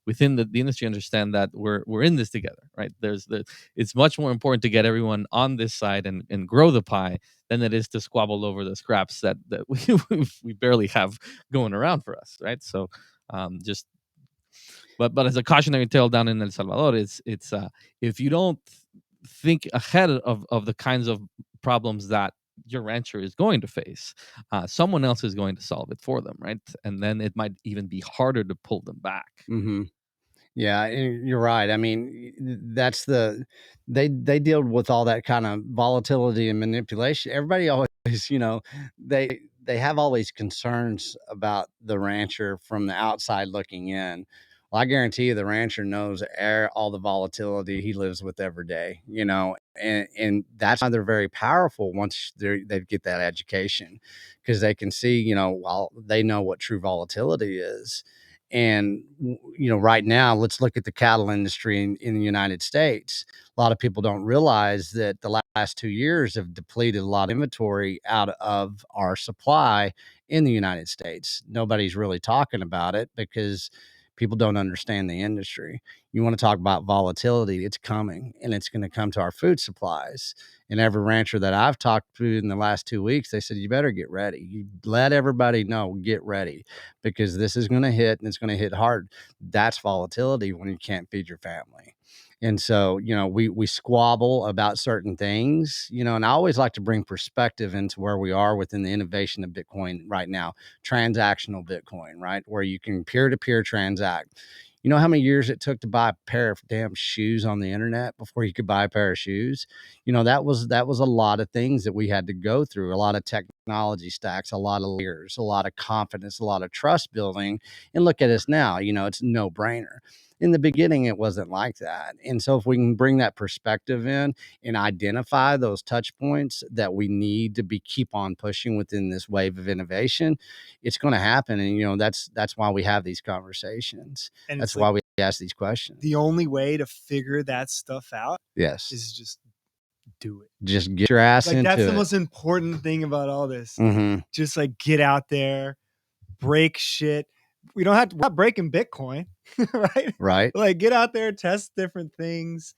within the industry understand that we're in this together, right? It's much more important to get everyone on this side and grow the pie than it is to squabble over the scraps that we barely have going around for us, right? So just but as a cautionary tale down in El Salvador, it's if you don't think ahead of the kinds of problems that your rancher is going to face, someone else is going to solve it for them, right? And then it might even be harder to pull them back. Mm-hmm. Yeah, you're right. I mean, that's they deal with all that kind of volatility and manipulation. Everybody always, they have all these concerns about the rancher from the outside looking in. Well, I guarantee you, the rancher knows all the volatility he lives with every day. And that's why they're very powerful once they get that education, because they can see, while they know what true volatility is. And right now, let's look at the cattle industry in the United States. A lot of people don't realize that the last 2 years have depleted a lot of inventory out of our supply in the United States. Nobody's really talking about it because people don't understand the industry. You want to talk about volatility, it's coming, and it's going to come to our food supplies. And every rancher that I've talked to in the last 2 weeks, they said, you better get ready. You let everybody know, get ready, because this is going to hit and it's going to hit hard. That's volatility when you can't feed your family. And so, we squabble about certain things, and I always like to bring perspective into where we are within the innovation of Bitcoin right now. Transactional Bitcoin, right? Where you can peer-to-peer transact. You know how many years it took to buy a pair of damn shoes on the internet before you could buy a pair of shoes? That was a lot of things that we had to go through, a lot of technology stacks, a lot of layers, a lot of confidence, a lot of trust building. And look at us now, it's no brainer. In the beginning, it wasn't like that. And so if we can bring that perspective in and identify those touch points that we need to keep on pushing within this wave of innovation, it's going to happen. And, that's why we have these conversations. And That's it's why like we ask these questions. the only way to figure that stuff out Yes. is just do it. Just get your ass Like into that's the it. most important thing about all this. Mhm. Just like get out there, break shit. We're not breaking Bitcoin, right? Right. Like get out there, test different things.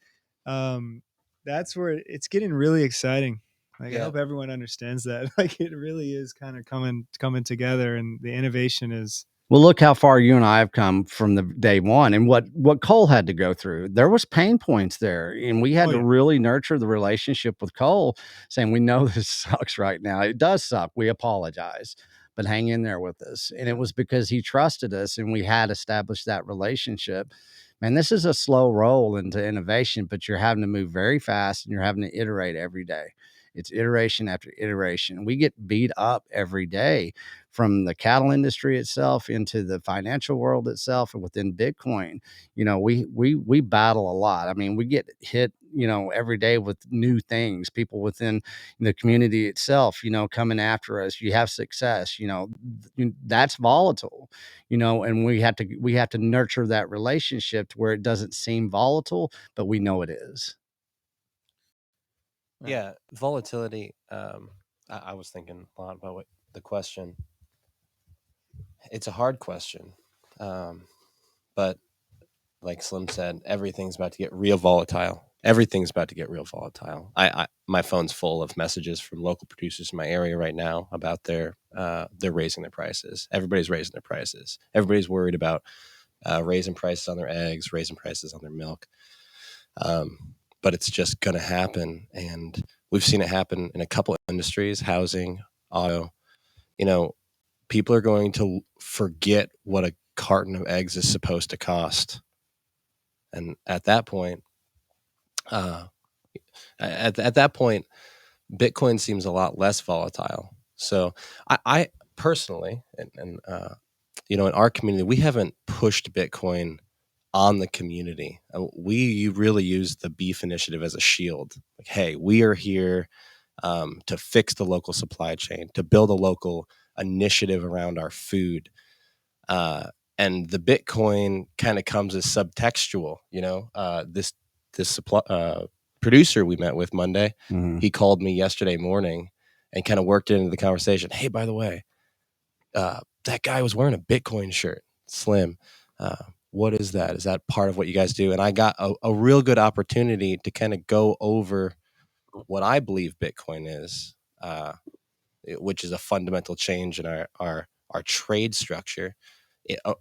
That's where it's getting really exciting. Like I Yeah. hope everyone understands that. Like it really is kind of coming together, and the innovation is Well, look how far you and I have come from the day one, and what Cole had to go through. There was pain points there, and we had Oh to yeah. really nurture the relationship with Cole, saying, "We know this sucks right now. It does suck. We apologize, but hang in there with us." And it was because he trusted us, and we had established that relationship. Man, this is a slow roll into innovation, but you're having to move very fast, and you're having to iterate every day. It's iteration after iteration. We get beat up every day from the cattle industry itself into the financial world itself and within Bitcoin. You know, we battle a lot. I mean, we get hit, you know, every day with new things, people within the community itself, you know, coming after us. You have success, you know, that's volatile, you know, and we have to nurture that relationship to where it doesn't seem volatile, but we know it is. Yeah, volatility. I was thinking a lot about what the question. It's a hard question, but like Slim said, everything's about to get real volatile. Everything's about to get real volatile. My phone's full of messages from local producers in my area right now about they're raising their prices. Everybody's raising their prices. Everybody's worried about raising prices on their eggs, raising prices on their milk. But it's just going to happen, and we've seen it happen in a couple of industries: housing, auto. You know, people are going to forget what a carton of eggs is supposed to cost, and at that point, uh, at that point, Bitcoin seems a lot less volatile. So I personally, and you know, in our community, we haven't pushed Bitcoin on the community. We really use the Beef Initiative as a shield. Like, hey, we are here to fix the local supply chain, to build a local initiative around our food. Uh, and the Bitcoin kind of comes as subtextual. You know, this supply producer we met with Monday, Mhm. he called me yesterday morning and kind of worked into the conversation. Hey, by the way, that guy was wearing a Bitcoin shirt, Slim. What is that? Is that part of what you guys do? And I got a real good opportunity to kind of go over what I believe Bitcoin is, which is a fundamental change in our trade structure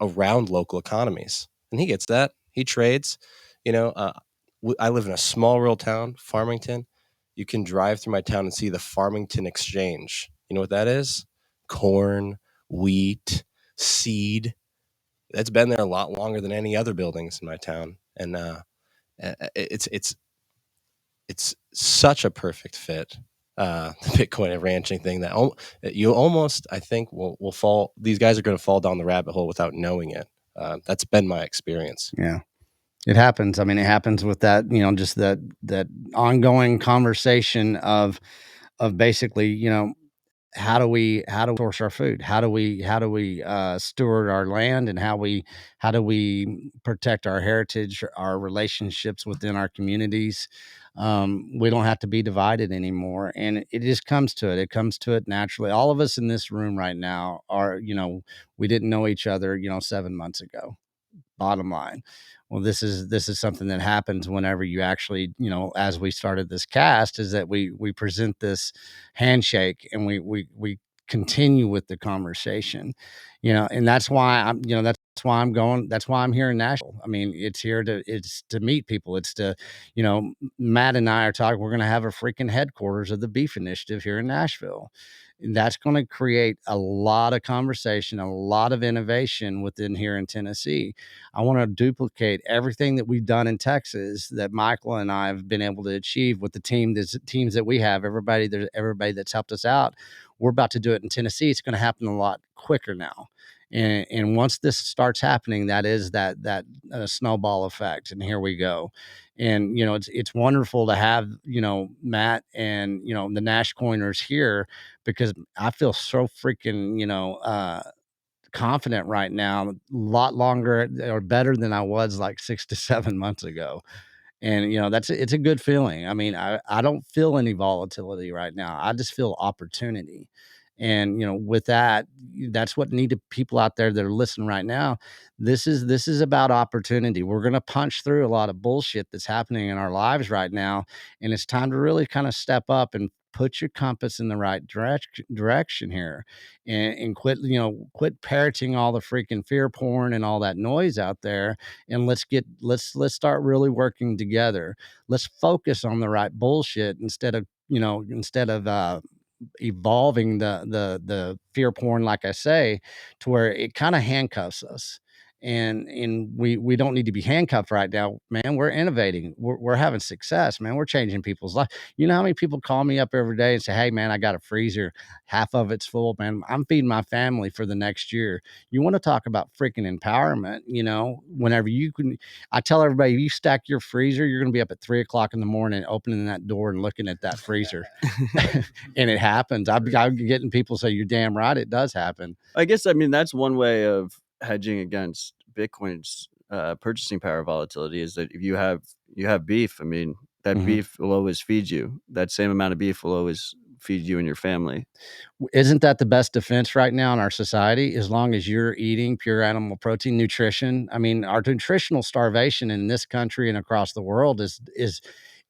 around local economies. And he gets that. He trades. You know, I live in a small rural town, Farmington. You can drive through my town and see the Farmington Exchange. You know what that is? Corn, wheat, seed. That's been there a lot longer than any other buildings in my town, and it's such a perfect fit. The Bitcoin and ranching thing that you almost, I think, will fall. These guys are going to fall down the rabbit hole without knowing it. That's been my experience. Yeah. It happens. I mean, it happens with that, you know, just that ongoing conversation of basically, you know, how do we source our food? How do we steward our land, and how do we protect our heritage, our relationships within our communities? We don't have to be divided anymore, and it just comes to it. It comes to it naturally. All of us in this room right now are, you know, we didn't know each other, you know, 7 months ago, bottom line. Well, this is something that happens whenever you actually, you know, as we started this cast, is that we present this handshake, and we continue with the conversation, you know. And that's why I'm, you know, that's why I'm here in Nashville. I mean, it's to meet people. It's to, you know, Matt and I are talking, we're going to have a freaking headquarters of the Beef Initiative here in Nashville. And that's going to create a lot of conversation, a lot of innovation within here in Tennessee. I want to duplicate everything that we've done in Texas, that Michael and I have been able to achieve with the teams that we have. Everybody that's helped us out. We're about to do it in Tennessee. It's going to happen a lot quicker now. And once this starts happening, that is that snowball effect. And here we go. And, you know, it's wonderful to have, you know, Matt and, you know, the Nash Coiners here, because I feel so freaking, you know, confident right now, a lot longer or better than I was like 6 to 7 months ago. And, you know, it's a good feeling. I mean, I don't feel any volatility right now. I just feel opportunity. And with that, that's what needed people out there that are listening right now. This is about opportunity. We're going to punch through a lot of bullshit that's happening in our lives right now, and it's time to really kind of step up and put your compass in the right direction here, and quit parroting all the freaking fear porn and all that noise out there, and let's start really working together. Let's focus on the right bullshit instead of evolving the fear porn, like I say, to where it kind of handcuffs us. And we don't need to be handcuffed right now, man. We're innovating. We're having success, man. We're changing people's life. You know how many people call me up every day and say, "Hey, man, I got a freezer. Half of it's full, man. I'm feeding my family for the next year." You want to talk about freaking empowerment? Whenever you can, I tell everybody, if you stack your freezer, you're going to be up at 3 o'clock in the morning, opening that door and looking at that freezer. And it happens. I'm getting people say, "You're damn right, it does happen." I guess, I mean, that's one way of hedging against Bitcoin's purchasing power volatility, is that if you have beef, I mean, that Mhm. beef will always feed you. That same amount of beef will always feed you and your family. Isn't that the best defense right now in our society? As long as you're eating pure animal protein, nutrition. I mean, our nutritional starvation in this country and across the world is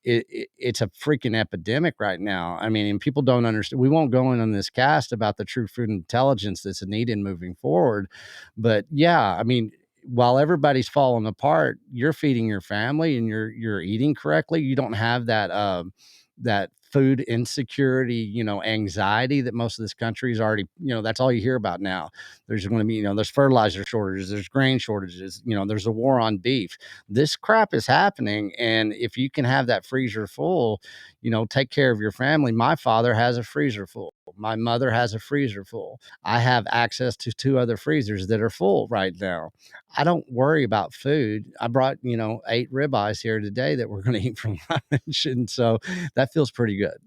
it's a freaking epidemic right now. I mean, and people don't understand. We won't go in on this cast about the true food intelligence that's needed moving forward, but yeah, I mean, while everybody's falling apart, you're feeding your family and you're eating correctly. You don't have that food insecurity, anxiety that most of this country is already, that's all you hear about now. There's going to be, there's fertilizer shortages, there's grain shortages, there's a war on beef. This crap is happening. And if you can have that freezer full, take care of your family. My father has a freezer full. My mother has a freezer full. I have access to 2 other freezers that are full right now. I don't worry about food. I brought, 8 ribeyes here today that we're going to eat for lunch. And so that feels pretty good.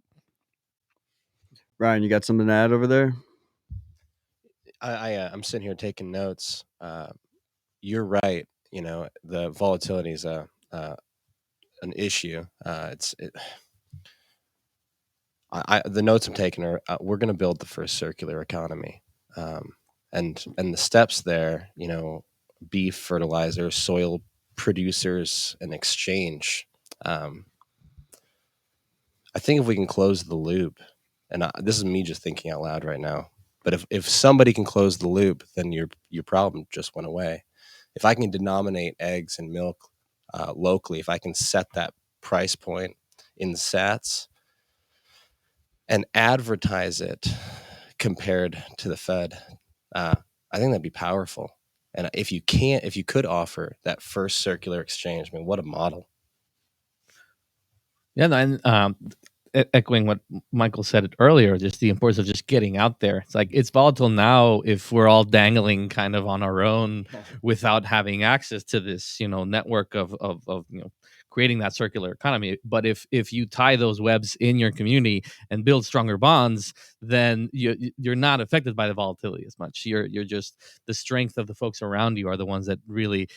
Ryan, you got something to add over there? I'm sitting here taking notes. You're right. The volatility is an issue. The notes I'm taking are we're going to build the first circular economy, and the steps there. Beef, fertilizer, soil producers, and exchange. I think if we can close the loop, and this is me just thinking out loud right now, but if somebody can close the loop, then your problem just went away. If I can denominate eggs and milk locally, if I can set that price point in sats and advertise it compared to the Fed, I think that'd be powerful. And if you could offer that first circular exchange, I mean, what a model. Yeah, and echoing what Michael said earlier, just the importance of just getting out there. It's like it's volatile now if we're all dangling kind of on our own without having access to this, network of creating that circular economy. But if you tie those webs in your community and build stronger bonds, then you're not affected by the volatility as much. You're just the strength of the folks around you are the ones that really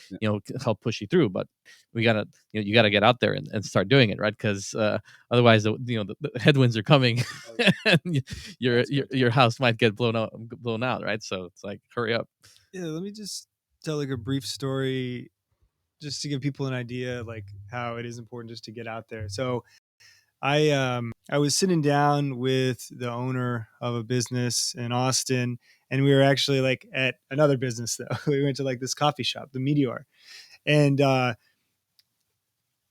help push you through. But we gotta you gotta get out there and start doing it, right? Because otherwise, the headwinds are coming, and your house might get blown out, right? So it's like, hurry up. Yeah, let me just tell like a brief story just to give people an idea like how it is important just to get out there. So I was sitting down with the owner of a business in Austin, and we were actually like at another business though. We went to like this coffee shop, the Meteor, and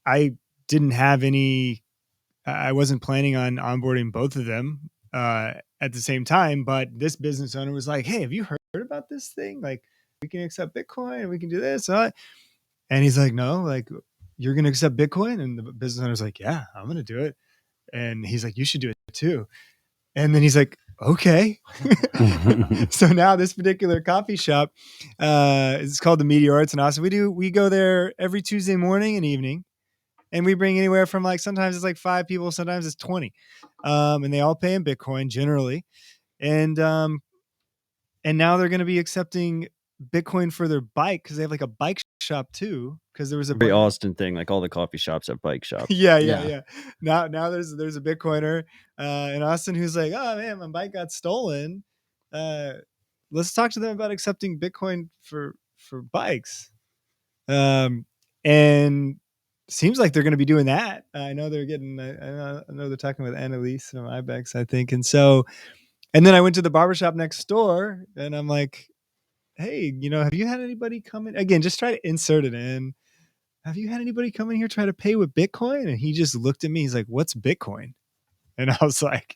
I didn't have any. I wasn't planning on onboarding both of them at the same time, but this business owner was like, "Hey, have you heard about this thing? Like, we can accept Bitcoin and we can do this." And he's like, "No, like, you're going to accept Bitcoin?" And the business owner's like, "Yeah, I'm going to do it." And he's like, "You should do it too." And then he's like, "Okay." So now this particular coffee shop, it's called the Meteor. It's in Austin. We go there every Tuesday morning and evening. And we bring anywhere from like, sometimes it's like 5 people, sometimes it's 20. And they all pay in Bitcoin generally. And now they're going to be accepting Bitcoin for their bike because they have like a bike shop too, because there was a Very bunch. Austin thing, like all the coffee shops have bike shops. Yeah. Now there's a Bitcoiner in Austin who's like, oh man, my bike got stolen. Let's talk to them about accepting Bitcoin for bikes. And seems like they're going to be doing that. I know they're getting. I know they're talking with Annalise from Ibex, I think. And then I went to the barbershop next door, and I'm like, hey, have you had anybody come in? Again, just try to insert it in. Have you had anybody come in here try to pay with Bitcoin? And he just looked at me. He's like, what's Bitcoin? And I was like,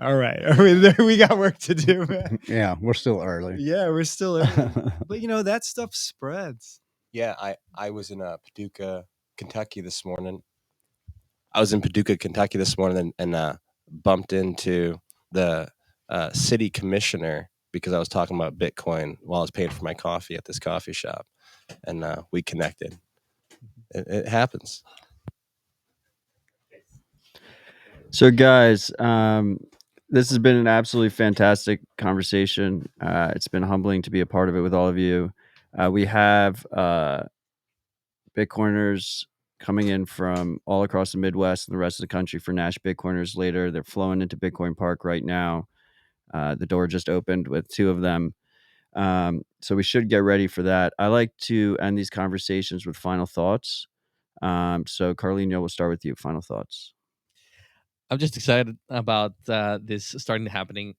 all right, we got work to do, man. Yeah, we're still early. Yeah, we're still early. But that stuff spreads. Yeah, I was in Paducah, Kentucky this morning. I was in Paducah, Kentucky this morning and bumped into the city commissioner because I was talking about Bitcoin while I was paying for my coffee at this coffee shop. And we connected. It happens. So, guys, this has been an absolutely fantastic conversation. It's been humbling to be a part of it with all of you. We have Bitcoiners coming in from all across the Midwest and the rest of the country for Nash Bitcoiners later. They're flowing into Bitcoin Park right now. The door just opened with 2 of them. So we should get ready for that. I like to end these conversations with final thoughts. So Carlino, we'll start with you. Final thoughts. I'm just excited about this starting to happen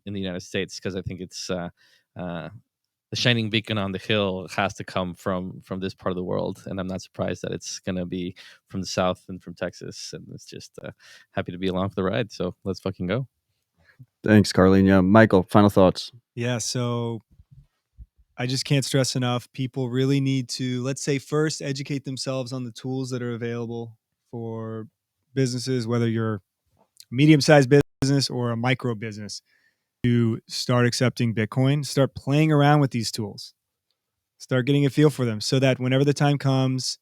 in the United States, because I think it's the shining beacon on the hill has to come from this part of the world, and I'm not surprised that it's going to be from the South and from Texas, and it's just happy to be along for the ride. So let's fucking go. Thanks, Carlino. Michael, final thoughts. Yeah, so I just can't stress enough. People really need to, let's say, first educate themselves on the tools that are available for businesses, whether you're a medium-sized business or a micro business, to start accepting Bitcoin, start playing around with these tools, start getting a feel for them, so that whenever the time comes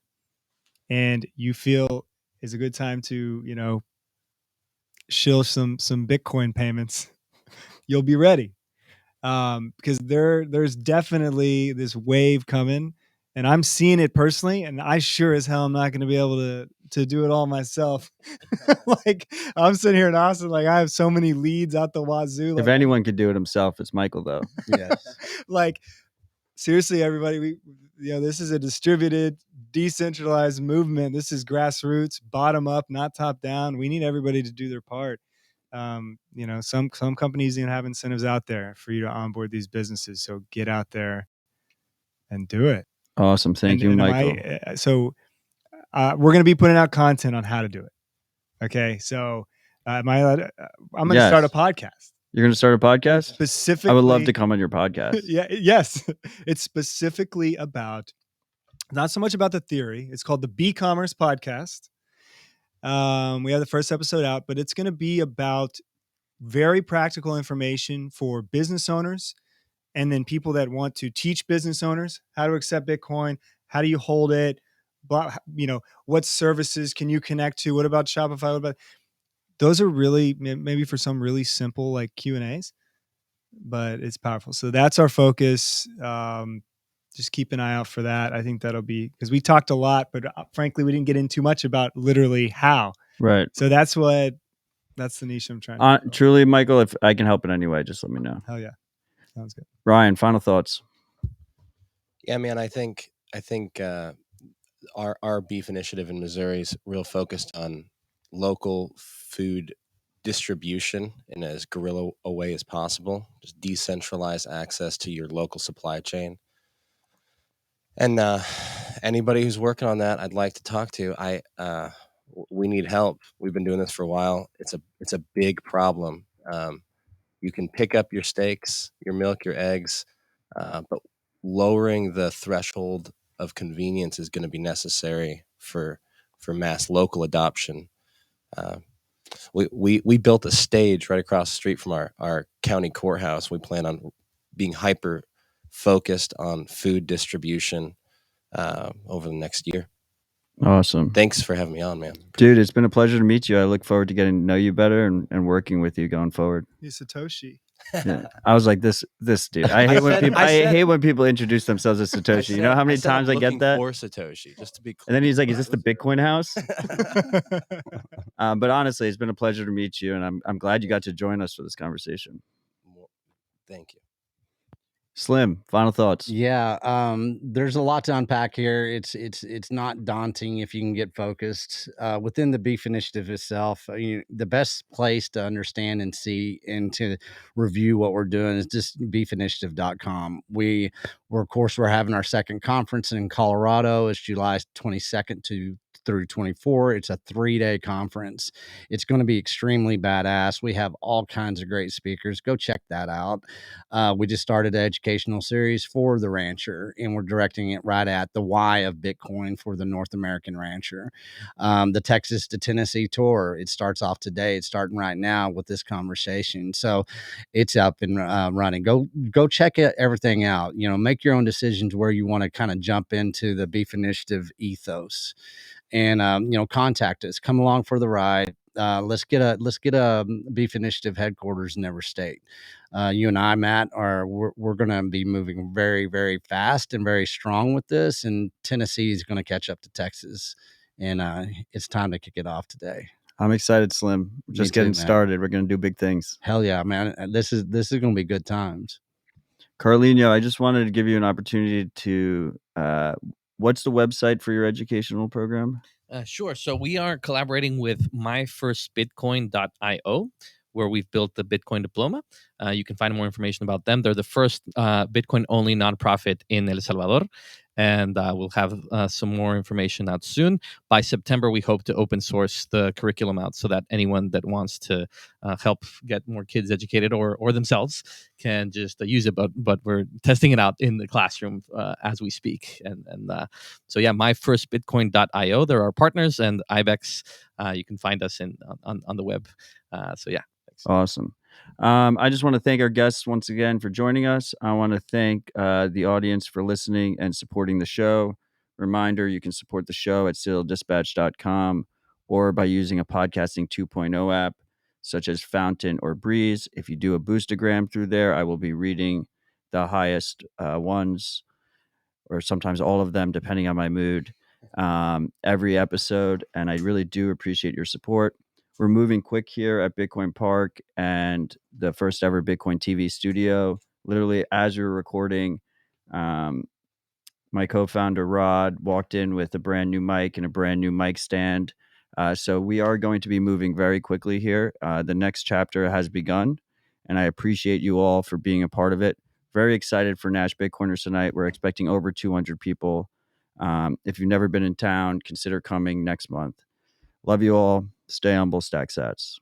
and you feel is a good time to, shill some Bitcoin payments, you'll be ready. Because there's definitely this wave coming, and I'm seeing it personally, and I sure as hell am not going to be able to do it all myself. Like, I'm sitting here in Austin, like I have so many leads out the wazoo. Like, If anyone could do it himself, it's Michael, though. Yes. like, seriously, everybody, this is a distributed, decentralized movement. This is grassroots, bottom up, not top down. We need everybody to do their part. Some companies even have incentives out there for you to onboard these businesses. So get out there and do it. Awesome. Thank you, Michael. We're going to be putting out content on how to do it. Okay. So am I allowed? I'm going to start a podcast. You're going to start a podcast? Specifically, I would love to come on your podcast. Yes. It's specifically about, not so much about the theory. It's called the B-Commerce Podcast. We have the first episode out, but it's going to be about very practical information for business owners, and then people that want to teach business owners how to accept Bitcoin. How do you hold it? What services can you connect to? What about Shopify? What about, those are really maybe for some really simple like Q&As, but it's powerful. So that's our focus. Just keep an eye out for that. I think that'll be, because we talked a lot, but frankly, we didn't get in too much about literally how. Right. So that's the niche I'm trying to truly, Michael, if I can help in any way, just let me know. Hell yeah. Sounds good. Ryan, final thoughts. Yeah, man, I think our beef initiative in Missouri is real focused on local food distribution in as guerrilla a way as possible. Just decentralized access to your local supply chain. And anybody who's working on that, I'd like to talk to. We need help. We've been doing this for a while. It's a big problem. You can pick up your steaks, your milk, your eggs, but lowering the threshold of convenience is going to be necessary for mass local adoption. We built a stage right across the street from our county courthouse. We plan on being hyper focused on food distribution over the next year. Awesome. Thanks for having me on, man. Dude, it's been a pleasure to meet you. I look forward to getting to know you better and working with you going forward. Hey, Satoshi. Yeah. I was like, this dude. I hate when people. I hate when people introduce themselves as Satoshi. You know how many times I get that? For Satoshi, just to be clear. And then he's like, "Is this the Bitcoin house?" But honestly, it's been a pleasure to meet you, and I'm glad you got to join us for this conversation. Thank you. Slim, final thoughts. Yeah, there's a lot to unpack here. It's not daunting if you can get focused within the Beef Initiative itself. The best place to understand and see and to review what we're doing is just beefinitiative.com. We're of course we're having our second conference in Colorado. It's July 22nd through 24. It's a 3-day conference. It's going to be extremely badass. We have all kinds of great speakers. Go check that out. We just started an educational series for the rancher, and we're directing it right at the why of Bitcoin for the North American rancher. The Texas to Tennessee tour, it starts off today. It's starting right now with this conversation. So it's up and running. Go check everything out. Make your own decisions where you want to kind of jump into the Beef Initiative ethos. And contact us. Come along for the ride. Let's get a Beef Initiative headquarters in every state. You and I, Matt, we're going to be moving very, very fast and very strong with this. And Tennessee is going to catch up to Texas, and it's time to kick it off today. I'm excited, Slim. We're just getting started. We're going to do big things. Hell yeah, man! This is going to be good times. Carlino, I just wanted to give you an opportunity to. What's the website for your educational program? Sure. So we are collaborating with myfirstbitcoin.io, where we've built the Bitcoin diploma. You can find more information about them. They're the first Bitcoin-only nonprofit in El Salvador, and we'll have some more information out soon. By September, we hope to open source the curriculum out so that anyone that wants to help get more kids educated or themselves can just use it. But we're testing it out in the classroom as we speak. And so yeah, myfirstbitcoin.io. They're our partners, and IBEX. You can find us on the web. So yeah. Thanks. Awesome. I just want to thank our guests once again for joining us. I want to thank the audience for listening and supporting the show. Reminder, you can support the show at citadeldispatch.com or by using a podcasting 2.0 app such as Fountain or Breeze. If you do a boostagram through there, I will be reading the highest ones, or sometimes all of them, depending on my mood, every episode. And I really do appreciate your support. We're moving quick here at Bitcoin Park and the first ever Bitcoin TV studio. Literally, as we were recording, my co-founder Rod walked in with a brand new mic and a brand new mic stand. So we are going to be moving very quickly here. The next chapter has begun, and I appreciate you all for being a part of it. Very excited for Nash Bitcoiners tonight. We're expecting over 200 people. If you've never been in town, consider coming next month. Love you all. Stay humble, stack sats.